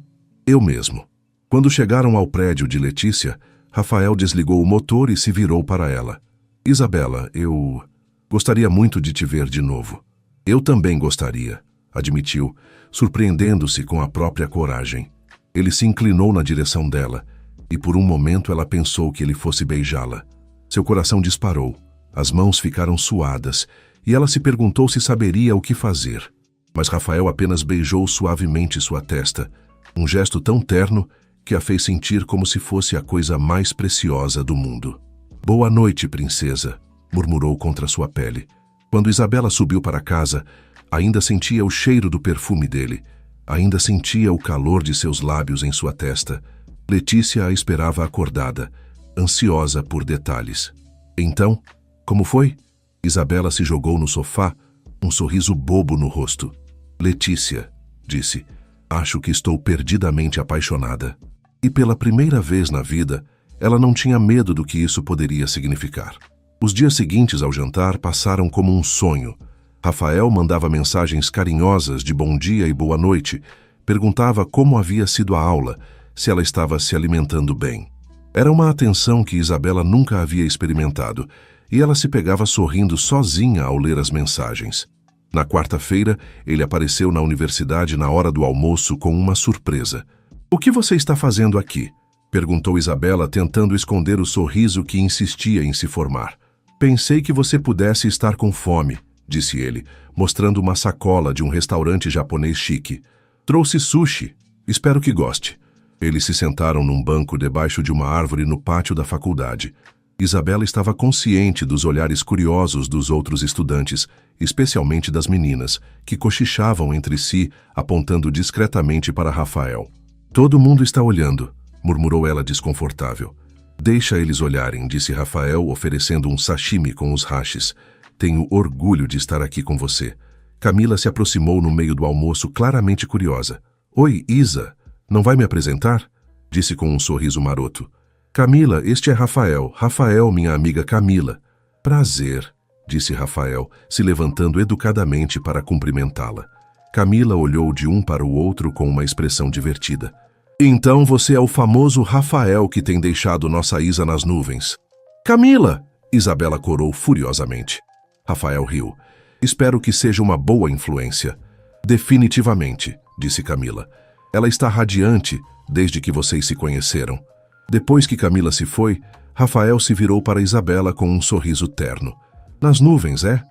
eu mesmo." Quando chegaram ao prédio de Letícia, Rafael desligou o motor e se virou para ela. "Isabela, eu... gostaria muito de te ver de novo." "Eu também gostaria", admitiu, surpreendendo-se com a própria coragem. Ele se inclinou na direção dela, e por um momento ela pensou que ele fosse beijá-la. Seu coração disparou, as mãos ficaram suadas, e ela se perguntou se saberia o que fazer. Mas Rafael apenas beijou suavemente sua testa, um gesto tão terno que a fez sentir como se fosse a coisa mais preciosa do mundo. "Boa noite, princesa", murmurou contra sua pele. Quando Isabela subiu para casa, ainda sentia o cheiro do perfume dele, ainda sentia o calor de seus lábios em sua testa. Letícia a esperava acordada, ansiosa por detalhes. "Então, como foi?" Isabela se jogou no sofá, um sorriso bobo no rosto. "Letícia", disse, "acho que estou perdidamente apaixonada." E pela primeira vez na vida, ela não tinha medo do que isso poderia significar. Os dias seguintes ao jantar passaram como um sonho. Rafael mandava mensagens carinhosas de bom dia e boa noite, Perguntava como havia sido a aula, se ela estava se alimentando bem. Era uma atenção que Isabela nunca havia experimentado, e ela se pegava sorrindo sozinha ao ler as mensagens. Na quarta-feira, ele apareceu na universidade na hora do almoço com uma surpresa. "O que você está fazendo aqui?" perguntou Isabela, tentando esconder o sorriso que insistia em se formar. "Pensei que você pudesse estar com fome", disse ele, mostrando uma sacola de um restaurante japonês chique. "Trouxe sushi. Espero que goste." Eles se sentaram num banco debaixo de uma árvore no pátio da faculdade. Isabela estava consciente dos olhares curiosos dos outros estudantes, especialmente das meninas, que cochichavam entre si, apontando discretamente para Rafael. "Todo mundo está olhando", murmurou ela desconfortável. "Deixa eles olharem", disse Rafael, oferecendo um sashimi com os hashes. "Tenho orgulho de estar aqui com você." Camila se aproximou no meio do almoço, claramente curiosa. "Oi, Isa, não vai me apresentar?" disse com um sorriso maroto. "Camila, este é Rafael. Rafael, minha amiga Camila." "Prazer", disse Rafael, se levantando educadamente para cumprimentá-la. Camila olhou de um para o outro com uma expressão divertida. "Então você é o famoso Rafael que tem deixado nossa Isa nas nuvens." "Camila!" Isabela corou furiosamente. Rafael riu. "Espero que seja uma boa influência." "Definitivamente", disse Camila. "Ela está radiante desde que vocês se conheceram." Depois que Camila se foi, Rafael se virou para Isabela com um sorriso terno. "Nas nuvens, é?"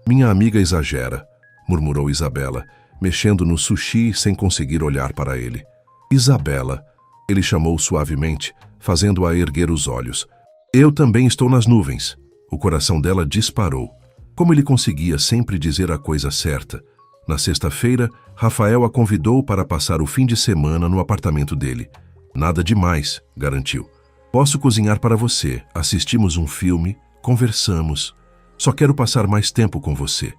"Minha amiga exagera", murmurou Isabela, mexendo no sushi sem conseguir olhar para ele. "Isabela", ele chamou suavemente, fazendo-a erguer os olhos. "Eu também estou nas nuvens." O coração dela disparou. Como ele conseguia sempre dizer a coisa certa. Na sexta-feira, Rafael a convidou para passar o fim de semana no apartamento dele. "Nada demais", garantiu. "Posso cozinhar para você, assistimos um filme, conversamos. Só quero passar mais tempo com você."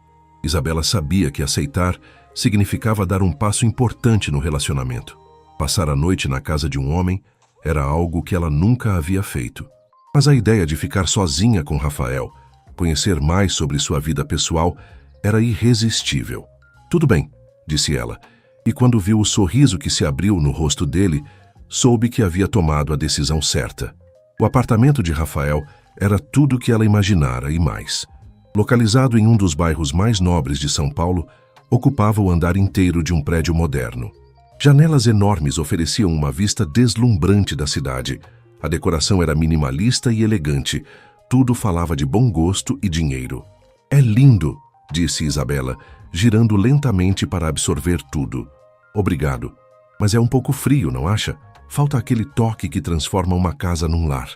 Isabela sabia que aceitar significava dar um passo importante no relacionamento. Passar a noite na casa de um homem era algo que ela nunca havia feito. Mas a ideia de ficar sozinha com Rafael, conhecer mais sobre sua vida pessoal, era irresistível. "Tudo bem", disse ela, e quando viu o sorriso que se abriu no rosto dele, soube que havia tomado a decisão certa. O apartamento de Rafael era tudo o que ela imaginara e mais. Localizado em um dos bairros mais nobres de São Paulo, ocupava o andar inteiro de um prédio moderno. Janelas enormes ofereciam uma vista deslumbrante da cidade. A decoração era minimalista e elegante. Tudo falava de bom gosto e dinheiro. "É lindo", disse Isabela, girando lentamente para absorver tudo. "Obrigado. Mas é um pouco frio, não acha? Falta aquele toque que transforma uma casa num lar."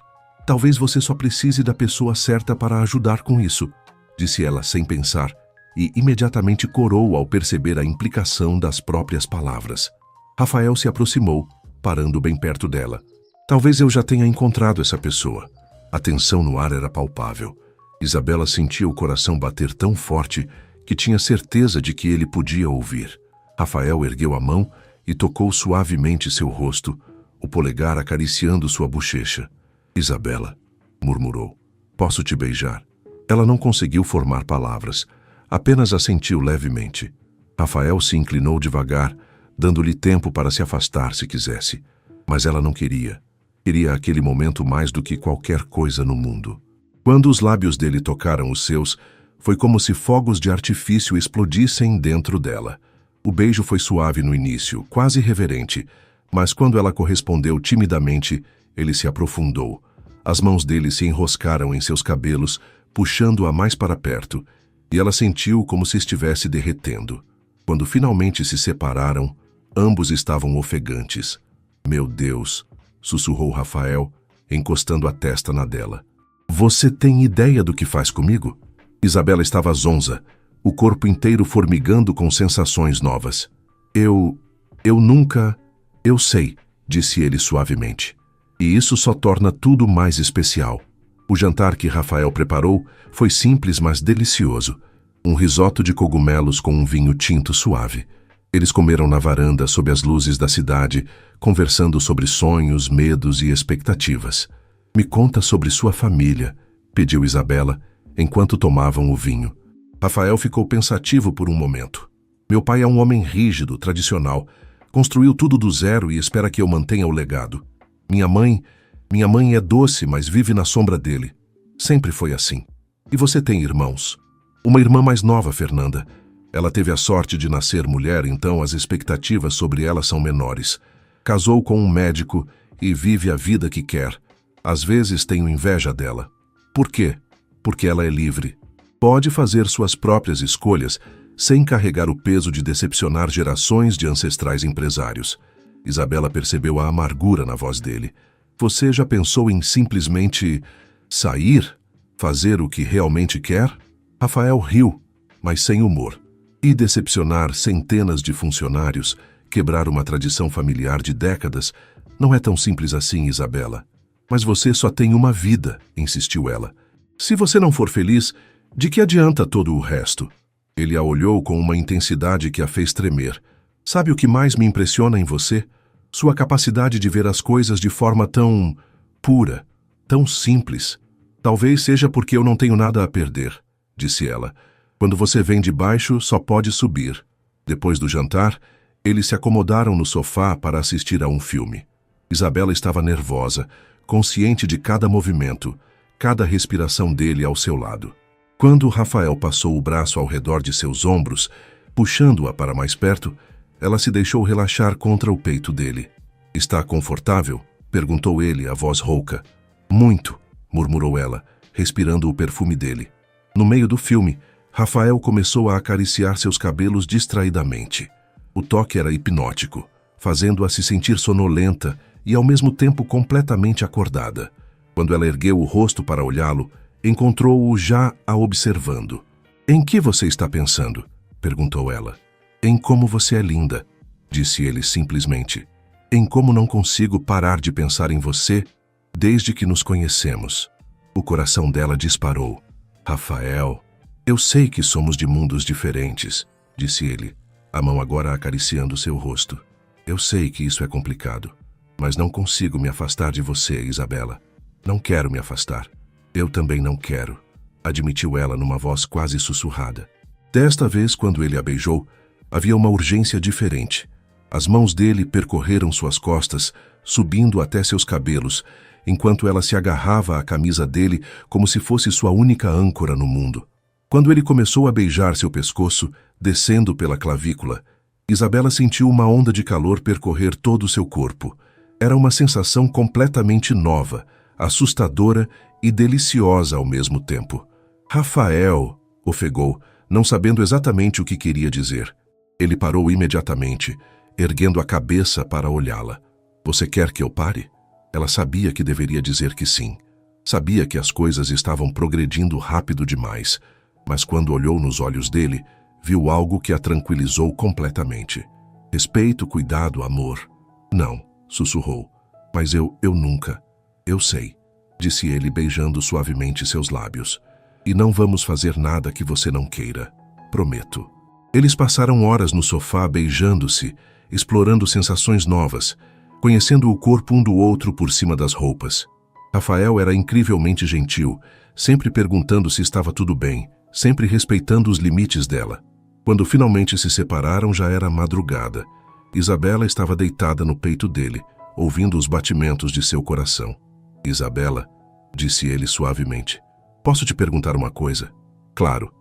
"Talvez você só precise da pessoa certa para ajudar com isso", disse ela sem pensar, e imediatamente corou ao perceber a implicação das próprias palavras. Rafael se aproximou, parando bem perto dela. "Talvez eu já tenha encontrado essa pessoa." A tensão no ar era palpável. Isabela sentia o coração bater tão forte que tinha certeza de que ele podia ouvir. Rafael ergueu a mão e tocou suavemente seu rosto, o polegar acariciando sua bochecha. "Isabela", murmurou, "posso te beijar?" Ela não conseguiu formar palavras, apenas assentiu levemente. Rafael se inclinou devagar, dando-lhe tempo para se afastar se quisesse. Mas ela não queria. Queria aquele momento mais do que qualquer coisa no mundo. Quando os lábios dele tocaram os seus, foi como se fogos de artifício explodissem dentro dela. O beijo foi suave no início, quase reverente, mas quando ela correspondeu timidamente, ele se aprofundou. As mãos dele se enroscaram em seus cabelos, puxando-a mais para perto, e ela sentiu como se estivesse derretendo. Quando finalmente se separaram, ambos estavam ofegantes. "Meu Deus", sussurrou Rafael, encostando a testa na dela. "Você tem ideia do que faz comigo?" Isabela estava zonza, o corpo inteiro formigando com sensações novas. Eu nunca... Eu sei", disse ele suavemente. "E isso só torna tudo mais especial." O jantar que Rafael preparou foi simples, mas delicioso. Um risoto de cogumelos com um vinho tinto suave. Eles comeram na varanda sob as luzes da cidade, conversando sobre sonhos, medos e expectativas. "Me conta sobre sua família", pediu Isabela, enquanto tomavam o vinho. Rafael ficou pensativo por um momento. "Meu pai é um homem rígido, tradicional. Construiu tudo do zero e espera que eu mantenha o legado. Minha mãe é doce, mas vive na sombra dele. Sempre foi assim. E você tem irmãos? Uma irmã mais nova, Fernanda. Ela teve a sorte de nascer mulher, então as expectativas sobre ela são menores. Casou com um médico e vive a vida que quer. Às vezes tenho inveja dela. Por quê? Porque ela é livre. Pode fazer suas próprias escolhas sem carregar o peso de decepcionar gerações de ancestrais empresários. Isabela percebeu a amargura na voz dele. Você já pensou em simplesmente sair? Fazer o que realmente quer? Rafael riu, mas sem humor. E decepcionar centenas de funcionários, quebrar uma tradição familiar de décadas, não é tão simples assim, Isabela. Mas você só tem uma vida, insistiu ela. Se você não for feliz, de que adianta todo o resto? Ele a olhou com uma intensidade que a fez tremer. Sabe o que mais me impressiona em você? Sua capacidade de ver as coisas de forma tão pura, tão simples. Talvez seja porque eu não tenho nada a perder, disse ela. Quando você vem de baixo, só pode subir. Depois do jantar, eles se acomodaram no sofá para assistir a um filme. Isabela estava nervosa, consciente de cada movimento, cada respiração dele ao seu lado. Quando Rafael passou o braço ao redor de seus ombros, puxando-a para mais perto, ela se deixou relaxar contra o peito dele. Está confortável? Perguntou ele, a voz rouca. Muito, murmurou ela, respirando o perfume dele. No meio do filme, Rafael começou a acariciar seus cabelos distraidamente. O toque era hipnótico, fazendo-a se sentir sonolenta e ao mesmo tempo completamente acordada. Quando ela ergueu o rosto para olhá-lo, encontrou-o já a observando. Em que você está pensando? Perguntou ela. Em como você é linda, disse ele simplesmente. Em como não consigo parar de pensar em você desde que nos conhecemos. O coração dela disparou. Rafael, eu sei que somos de mundos diferentes, disse ele, a mão agora acariciando seu rosto. Eu sei que isso é complicado, mas não consigo me afastar de você, Isabela. Não quero me afastar. Eu também não quero, admitiu ela numa voz quase sussurrada. Desta vez, quando ele a beijou, havia uma urgência diferente. As mãos dele percorreram suas costas, subindo até seus cabelos, enquanto ela se agarrava à camisa dele como se fosse sua única âncora no mundo. Quando ele começou a beijar seu pescoço, descendo pela clavícula, Isabela sentiu uma onda de calor percorrer todo o seu corpo. Era uma sensação completamente nova, assustadora e deliciosa ao mesmo tempo. Rafael, ofegou, não sabendo exatamente o que queria dizer. Ele parou imediatamente, erguendo a cabeça para olhá-la. Você quer que eu pare? Ela sabia que deveria dizer que sim. Sabia que as coisas estavam progredindo rápido demais, mas quando olhou nos olhos dele, viu algo que a tranquilizou completamente. Respeito, cuidado, amor. Não, sussurrou. Mas eu nunca. Eu sei, disse ele beijando suavemente seus lábios. E não vamos fazer nada que você não queira. Prometo. Eles passaram horas no sofá beijando-se, explorando sensações novas, conhecendo o corpo um do outro por cima das roupas. Rafael era incrivelmente gentil, sempre perguntando se estava tudo bem, sempre respeitando os limites dela. Quando finalmente se separaram, já era madrugada. Isabela estava deitada no peito dele, ouvindo os batimentos de seu coração. Isabela, disse ele suavemente, posso te perguntar uma coisa? Claro.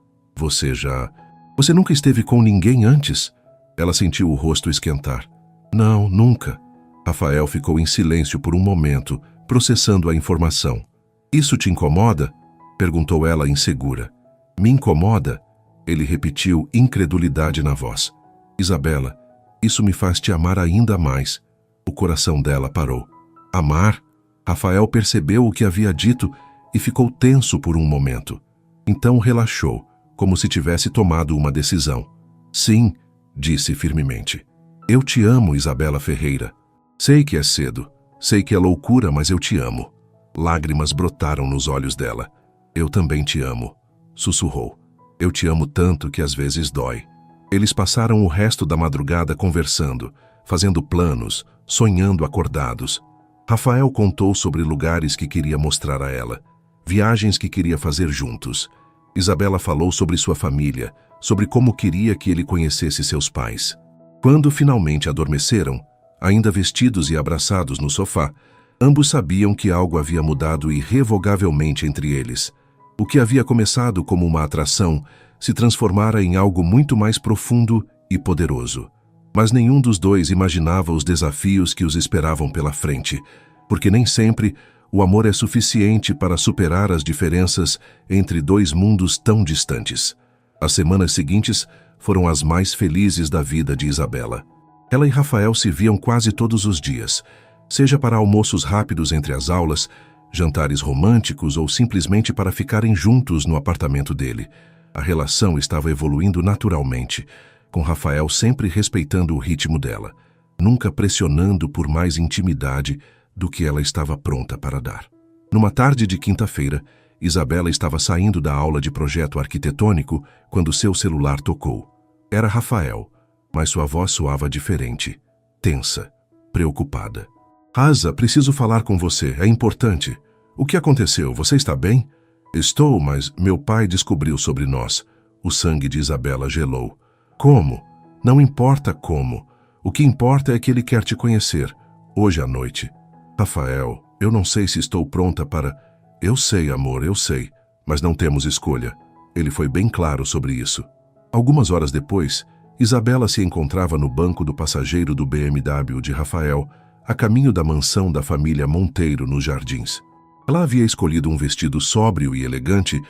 Você nunca esteve com ninguém antes? Ela sentiu o rosto esquentar. Não, nunca. Rafael ficou em silêncio por um momento, processando a informação. Isso te incomoda? Perguntou ela insegura. Me incomoda? Ele repetiu, incredulidade na voz. Isabela, isso me faz te amar ainda mais. O coração dela parou. Amar? Rafael percebeu o que havia dito e ficou tenso por um momento. Então relaxou, como se tivesse tomado uma decisão. Sim, disse firmemente. Eu te amo, Isabela Ferreira. Sei que é cedo, sei que é loucura, mas eu te amo. Lágrimas brotaram nos olhos dela. Eu também te amo, sussurrou. Eu te amo tanto que às vezes dói. Eles passaram o resto da madrugada conversando, fazendo planos, sonhando acordados. Rafael contou sobre lugares que queria mostrar a ela, viagens que queria fazer juntos. Isabela falou sobre sua família, sobre como queria que ele conhecesse seus pais. Quando finalmente adormeceram, ainda vestidos e abraçados no sofá, ambos sabiam que algo havia mudado irrevogavelmente entre eles. O que havia começado como uma atração se transformara em algo muito mais profundo e poderoso. Mas nenhum dos dois imaginava os desafios que os esperavam pela frente, porque nem sempre o amor é suficiente para superar as diferenças entre dois mundos tão distantes. As semanas seguintes foram as mais felizes da vida de Isabela. Ela e Rafael se viam quase todos os dias, seja para almoços rápidos entre as aulas, jantares românticos ou simplesmente para ficarem juntos no apartamento dele. A relação estava evoluindo naturalmente, com Rafael sempre respeitando o ritmo dela, nunca pressionando por mais intimidade do que ela estava pronta para dar. Numa tarde de quinta-feira, Isabela estava saindo da aula de projeto arquitetônico quando seu celular tocou. Era Rafael, mas sua voz soava diferente, tensa, preocupada. Asa, preciso falar com você, é importante. O que aconteceu? Você está bem? Estou, mas meu pai descobriu sobre nós. O sangue de Isabela gelou. Como? Não importa como. O que importa é que ele quer te conhecer, hoje à noite. Rafael, eu não sei se estou pronta para... Eu sei, amor, eu sei, mas não temos escolha. Ele foi bem claro sobre isso. Algumas horas depois, Isabela se encontrava no banco do passageiro do BMW de Rafael, a caminho da mansão da família Monteiro nos Jardins. Ela havia escolhido um vestido sóbrio e elegante,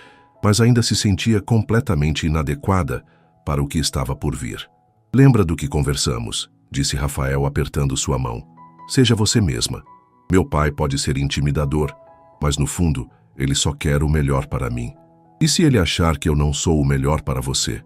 mas ainda se sentia completamente inadequada para o que estava por vir. Lembra do que conversamos, disse Rafael apertando sua mão. Seja você mesma. Meu pai pode ser intimidador, mas no fundo, ele só quer o melhor para mim. E se ele achar que eu não sou o melhor para você?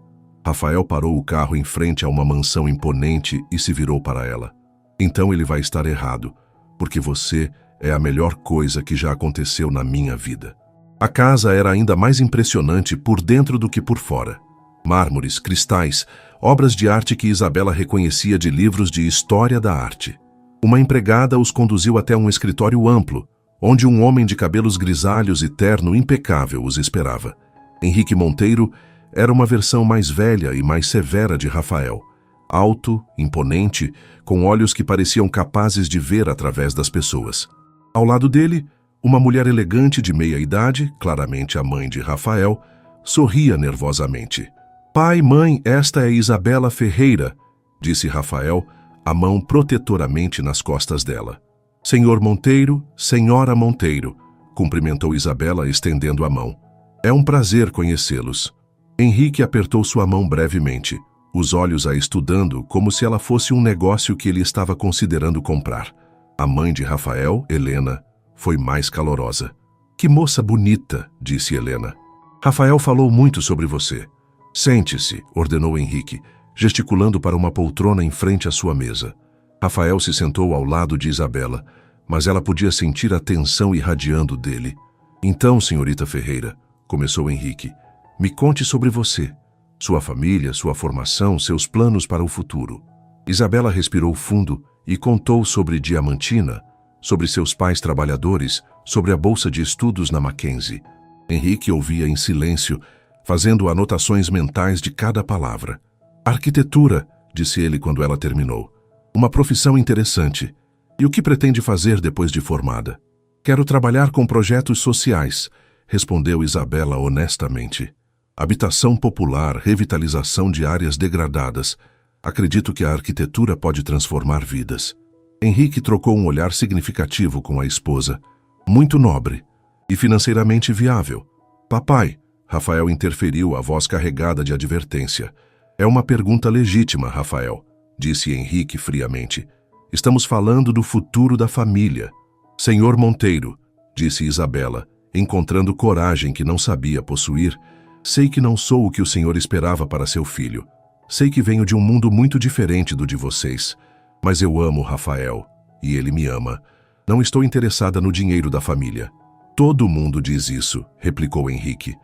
Rafael parou o carro em frente a uma mansão imponente e se virou para ela. Então ele vai estar errado, porque você é a melhor coisa que já aconteceu na minha vida. A casa era ainda mais impressionante por dentro do que por fora. Mármores, cristais, obras de arte que Isabela reconhecia de livros de história da arte. Uma empregada os conduziu até um escritório amplo, onde um homem de cabelos grisalhos e terno impecável os esperava. Henrique Monteiro era uma versão mais velha e mais severa de Rafael. Alto, imponente, com olhos que pareciam capazes de ver através das pessoas. Ao lado dele, uma mulher elegante de meia idade, claramente a mãe de Rafael, sorria nervosamente. Pai, mãe, esta é Isabela Ferreira, disse Rafael, a mão protetoramente nas costas dela. Senhor Monteiro, Senhora Monteiro, cumprimentou Isabela estendendo a mão. É um prazer conhecê-los. Henrique apertou sua mão brevemente, os olhos a estudando como se ela fosse um negócio que ele estava considerando comprar. A mãe de Rafael, Helena, foi mais calorosa. Que moça bonita, disse Helena. Rafael falou muito sobre você. Sente-se, ordenou Henrique, gesticulando para uma poltrona em frente à sua mesa. Rafael se sentou ao lado de Isabela, mas ela podia sentir a tensão irradiando dele. Então, senhorita Ferreira, começou Henrique, me conte sobre você, sua família, sua formação, seus planos para o futuro. Isabela respirou fundo e contou sobre Diamantina, sobre seus pais trabalhadores, sobre a bolsa de estudos na Mackenzie. Henrique ouvia em silêncio, fazendo anotações mentais de cada palavra. Arquitetura, disse ele quando ela terminou. Uma profissão interessante. E o que pretende fazer depois de formada? Quero trabalhar com projetos sociais, respondeu Isabela honestamente. Habitação popular, revitalização de áreas degradadas. Acredito que a arquitetura pode transformar vidas. Henrique trocou um olhar significativo com a esposa. Muito nobre e financeiramente viável. Papai, Rafael interferiu, a voz carregada de advertência. É uma pergunta legítima, Rafael, disse Henrique friamente. Estamos falando do futuro da família. Senhor Monteiro, disse Isabela, encontrando coragem que não sabia possuir, sei que não sou o que o senhor esperava para seu filho. Sei que venho de um mundo muito diferente do de vocês, mas eu amo Rafael, e ele me ama. Não estou interessada no dinheiro da família. Todo mundo diz isso, replicou Henrique.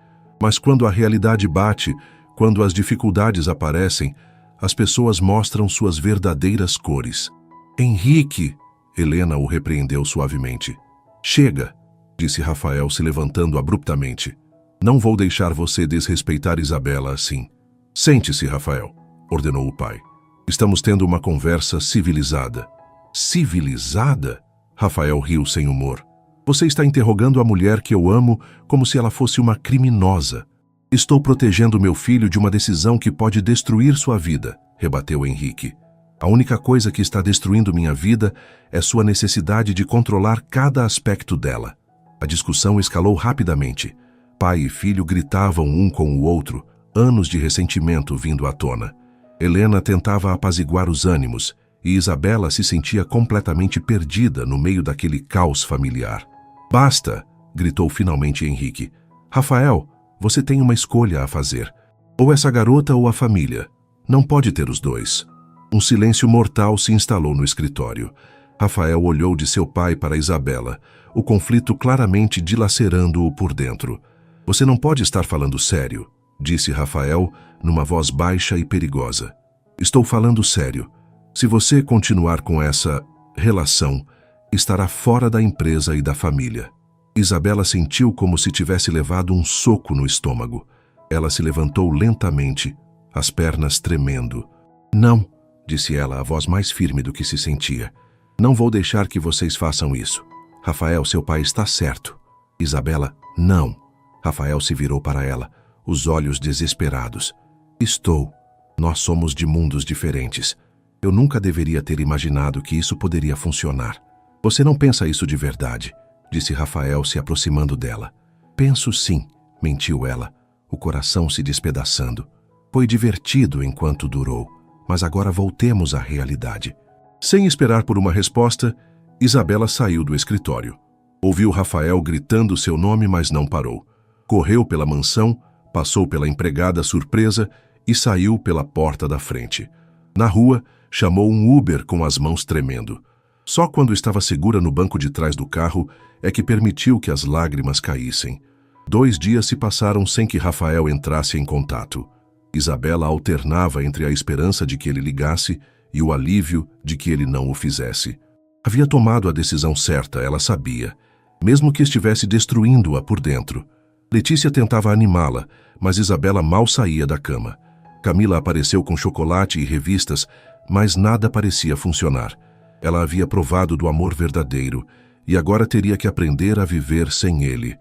Mas quando a realidade bate, quando as dificuldades aparecem, as pessoas mostram suas verdadeiras cores. Henrique, Helena o repreendeu suavemente. Chega, disse Rafael se levantando abruptamente. Não vou deixar você desrespeitar Isabela assim. Sente-se, Rafael, ordenou o pai. Estamos tendo uma conversa civilizada. Civilizada? Rafael riu sem humor. Você está interrogando a mulher que eu amo como se ela fosse uma criminosa. Estou protegendo meu filho de uma decisão que pode destruir sua vida, rebateu Henrique. A única coisa que está destruindo minha vida é sua necessidade de controlar cada aspecto dela. A discussão escalou rapidamente. Pai e filho gritavam um com o outro, anos de ressentimento vindo à tona. Helena tentava apaziguar os ânimos e Isabela se sentia completamente perdida no meio daquele caos familiar. Basta! Gritou finalmente Henrique. Rafael, você tem uma escolha a fazer. Ou essa garota ou a família. Não pode ter os dois. Um silêncio mortal se instalou no escritório. Rafael olhou de seu pai para Isabela, o conflito claramente dilacerando-o por dentro. Você não pode estar falando sério, disse Rafael numa voz baixa e perigosa. Estou falando sério. Se você continuar com essa relação, estará fora da empresa e da família. Isabela sentiu como se tivesse levado um soco no estômago. Ela se levantou lentamente, as pernas tremendo. Não, disse ela, a voz mais firme do que se sentia. Não vou deixar que vocês façam isso. Rafael, seu pai está certo. Isabela, não. Rafael se virou para ela, os olhos desesperados. Estou. Nós somos de mundos diferentes. Eu nunca deveria ter imaginado que isso poderia funcionar. Você não pensa isso de verdade, disse Rafael se aproximando dela. Penso sim, mentiu ela, o coração se despedaçando. Foi divertido enquanto durou, mas agora voltemos à realidade. Sem esperar por uma resposta, Isabela saiu do escritório. Ouviu Rafael gritando seu nome, mas não parou. Correu pela mansão, passou pela empregada surpresa e saiu pela porta da frente. Na rua, chamou um Uber com as mãos tremendo. Só quando estava segura no banco de trás do carro é que permitiu que as lágrimas caíssem. 2 dias se passaram sem que Rafael entrasse em contato. Isabela alternava entre a esperança de que ele ligasse e o alívio de que ele não o fizesse. Havia tomado a decisão certa, ela sabia, mesmo que estivesse destruindo-a por dentro. Letícia tentava animá-la, mas Isabela mal saía da cama. Camila apareceu com chocolate e revistas, mas nada parecia funcionar. Ela havia provado do amor verdadeiro e agora teria que aprender a viver sem ele.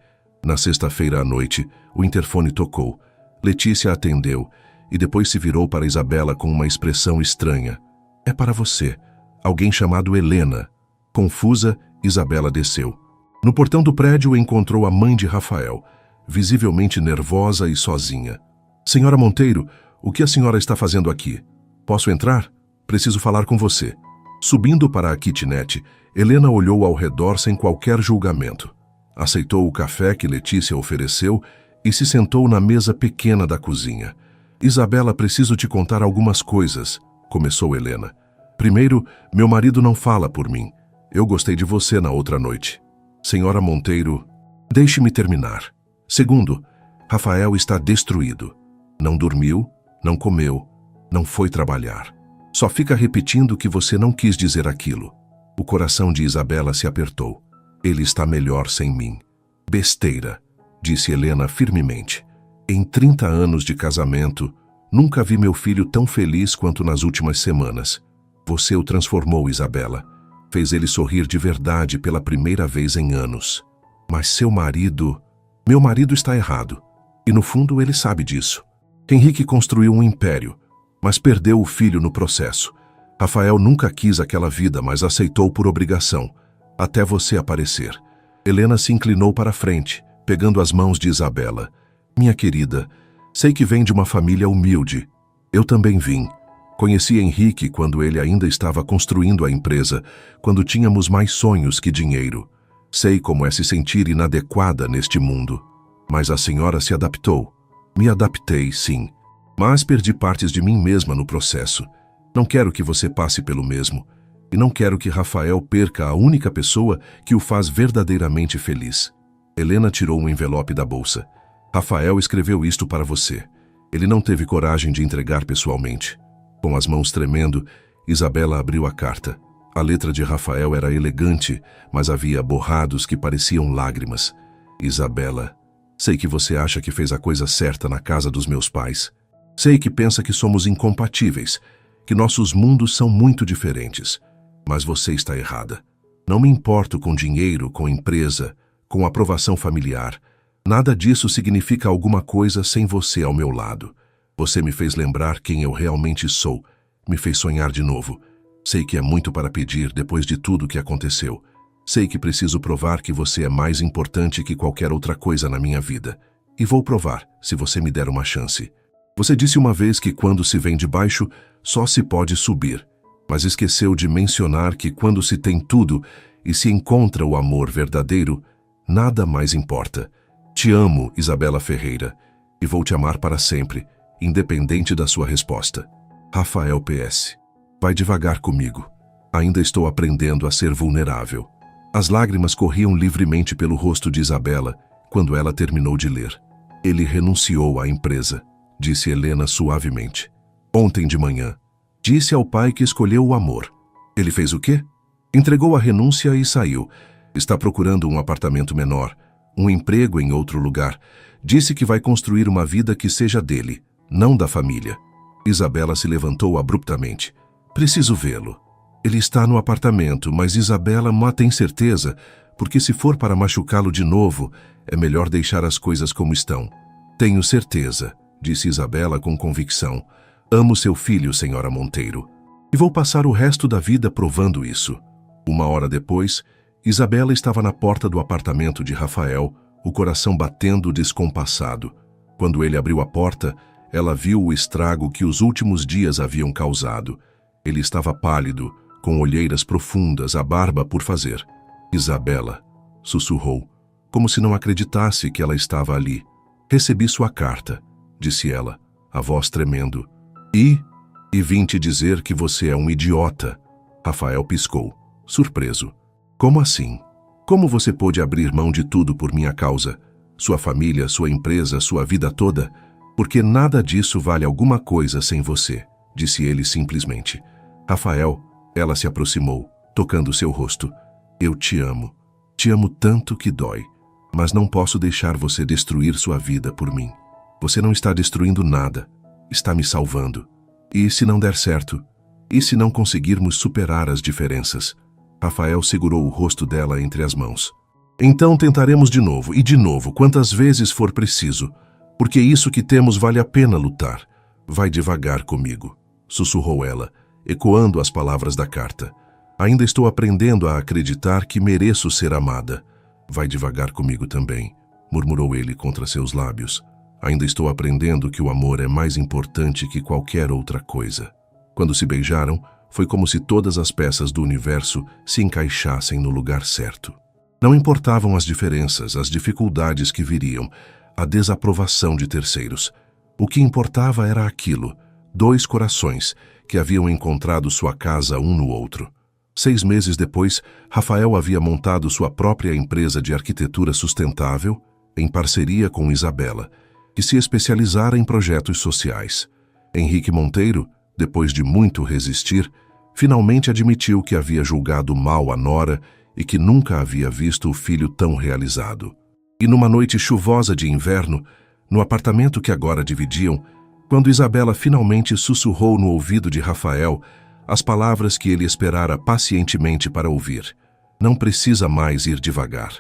Na sexta-feira à noite, o interfone tocou. Letícia atendeu e depois se virou para Isabela com uma expressão estranha. É para você. Alguém chamado Helena. Confusa, Isabela desceu. No portão do prédio encontrou a mãe de Rafael, visivelmente nervosa e sozinha. Senhora Monteiro, o que a senhora está fazendo aqui? Posso entrar? Preciso falar com você. Subindo para a kitnet, Helena olhou ao redor sem qualquer julgamento. Aceitou o café que Letícia ofereceu e se sentou na mesa pequena da cozinha. Isabela, preciso te contar algumas coisas, começou Helena. Primeiro, meu marido não fala por mim. Eu gostei de você na outra noite. Senhora Monteiro, deixe-me terminar. Segundo, Rafael está destruído. Não dormiu, não comeu, não foi trabalhar. Só fica repetindo que você não quis dizer aquilo. O coração de Isabela se apertou. Ele está melhor sem mim. Besteira, disse Helena firmemente. Em 30 anos de casamento, nunca vi meu filho tão feliz quanto nas últimas semanas. Você o transformou, Isabela. Fez ele sorrir de verdade pela primeira vez em anos. Mas seu marido... Meu marido está errado. E no fundo ele sabe disso. Henrique construiu um império, mas perdeu o filho no processo. Rafael nunca quis aquela vida, mas aceitou por obrigação, até você aparecer. Helena se inclinou para a frente, pegando as mãos de Isabela. Minha querida, sei que vem de uma família humilde. Eu também vim. Conheci Henrique quando ele ainda estava construindo a empresa, quando tínhamos mais sonhos que dinheiro. Sei como é se sentir inadequada neste mundo. Mas a senhora se adaptou. Me adaptei, sim. Mas perdi partes de mim mesma no processo. Não quero que você passe pelo mesmo. E não quero que Rafael perca a única pessoa que o faz verdadeiramente feliz. Helena tirou um envelope da bolsa. Rafael escreveu isto para você. Ele não teve coragem de entregar pessoalmente. Com as mãos tremendo, Isabela abriu a carta. A letra de Rafael era elegante, mas havia borrados que pareciam lágrimas. Isabela, sei que você acha que fez a coisa certa na casa dos meus pais. Sei que pensa que somos incompatíveis, que nossos mundos são muito diferentes. Mas você está errada. Não me importo com dinheiro, com empresa, com aprovação familiar. Nada disso significa alguma coisa sem você ao meu lado. Você me fez lembrar quem eu realmente sou. Me fez sonhar de novo. Sei que é muito para pedir depois de tudo que aconteceu. Sei que preciso provar que você é mais importante que qualquer outra coisa na minha vida. E vou provar, se você me der uma chance. Você disse uma vez que quando se vem de baixo, só se pode subir. Mas esqueceu de mencionar que quando se tem tudo e se encontra o amor verdadeiro, nada mais importa. Te amo, Isabela Ferreira, e vou te amar para sempre, independente da sua resposta. Rafael PS. Vai devagar comigo. Ainda estou aprendendo a ser vulnerável. As lágrimas corriam livremente pelo rosto de Isabela quando ela terminou de ler. Ele renunciou à empresa, disse Helena suavemente. Ontem de manhã. Disse ao pai que escolheu o amor. Ele fez o quê? Entregou a renúncia e saiu. Está procurando um apartamento menor, um emprego em outro lugar. Disse que vai construir uma vida que seja dele, não da família. Isabela se levantou abruptamente. Preciso vê-lo. Ele está no apartamento, mas Isabela não tem certeza, porque se for para machucá-lo de novo, é melhor deixar as coisas como estão. Tenho certeza, disse Isabela com convicção. Amo seu filho, senhora Monteiro. E vou passar o resto da vida provando isso. 1 hora depois, Isabela estava na porta do apartamento de Rafael, o coração batendo descompassado. Quando ele abriu a porta, ela viu o estrago que os últimos dias haviam causado. Ele estava pálido, com olheiras profundas, a barba por fazer. Isabela, sussurrou, como se não acreditasse que ela estava ali. Recebi sua carta, disse ela, a voz tremendo. E vim te dizer que você é um idiota. Rafael piscou, surpreso. Como assim? Como você pôde abrir mão de tudo por minha causa? Sua família, sua empresa, sua vida toda? Porque nada disso vale alguma coisa sem você, disse ele simplesmente. Rafael, ela se aproximou, tocando seu rosto. Eu te amo. Te amo tanto que dói. Mas não posso deixar você destruir sua vida por mim. Você não está destruindo nada. Está me salvando. E se não der certo? E se não conseguirmos superar as diferenças? Rafael segurou o rosto dela entre as mãos. Então tentaremos de novo, e de novo, quantas vezes for preciso. Porque isso que temos vale a pena lutar. Vai devagar comigo, sussurrou ela, ecoando as palavras da carta. Ainda estou aprendendo a acreditar que mereço ser amada. Vai devagar comigo também, murmurou ele contra seus lábios. Ainda estou aprendendo que o amor é mais importante que qualquer outra coisa. Quando se beijaram, foi como se todas as peças do universo se encaixassem no lugar certo. Não importavam as diferenças, as dificuldades que viriam, a desaprovação de terceiros. O que importava era aquilo, 2 corações que haviam encontrado sua casa um no outro. 6 meses depois, Rafael havia montado sua própria empresa de arquitetura sustentável, em parceria com Isabela, que se especializara em projetos sociais. Henrique Monteiro, depois de muito resistir, finalmente admitiu que havia julgado mal a nora e que nunca havia visto o filho tão realizado. E numa noite chuvosa de inverno, no apartamento que agora dividiam, quando Isabela finalmente sussurrou no ouvido de Rafael as palavras que ele esperara pacientemente para ouvir. Não precisa mais ir devagar.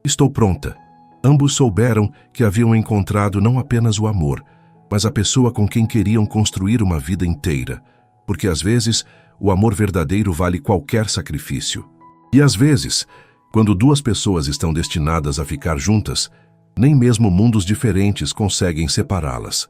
Estou pronta. Ambos souberam que haviam encontrado não apenas o amor, mas a pessoa com quem queriam construir uma vida inteira, porque às vezes o amor verdadeiro vale qualquer sacrifício. E às vezes, quando 2 pessoas estão destinadas a ficar juntas, nem mesmo mundos diferentes conseguem separá-las.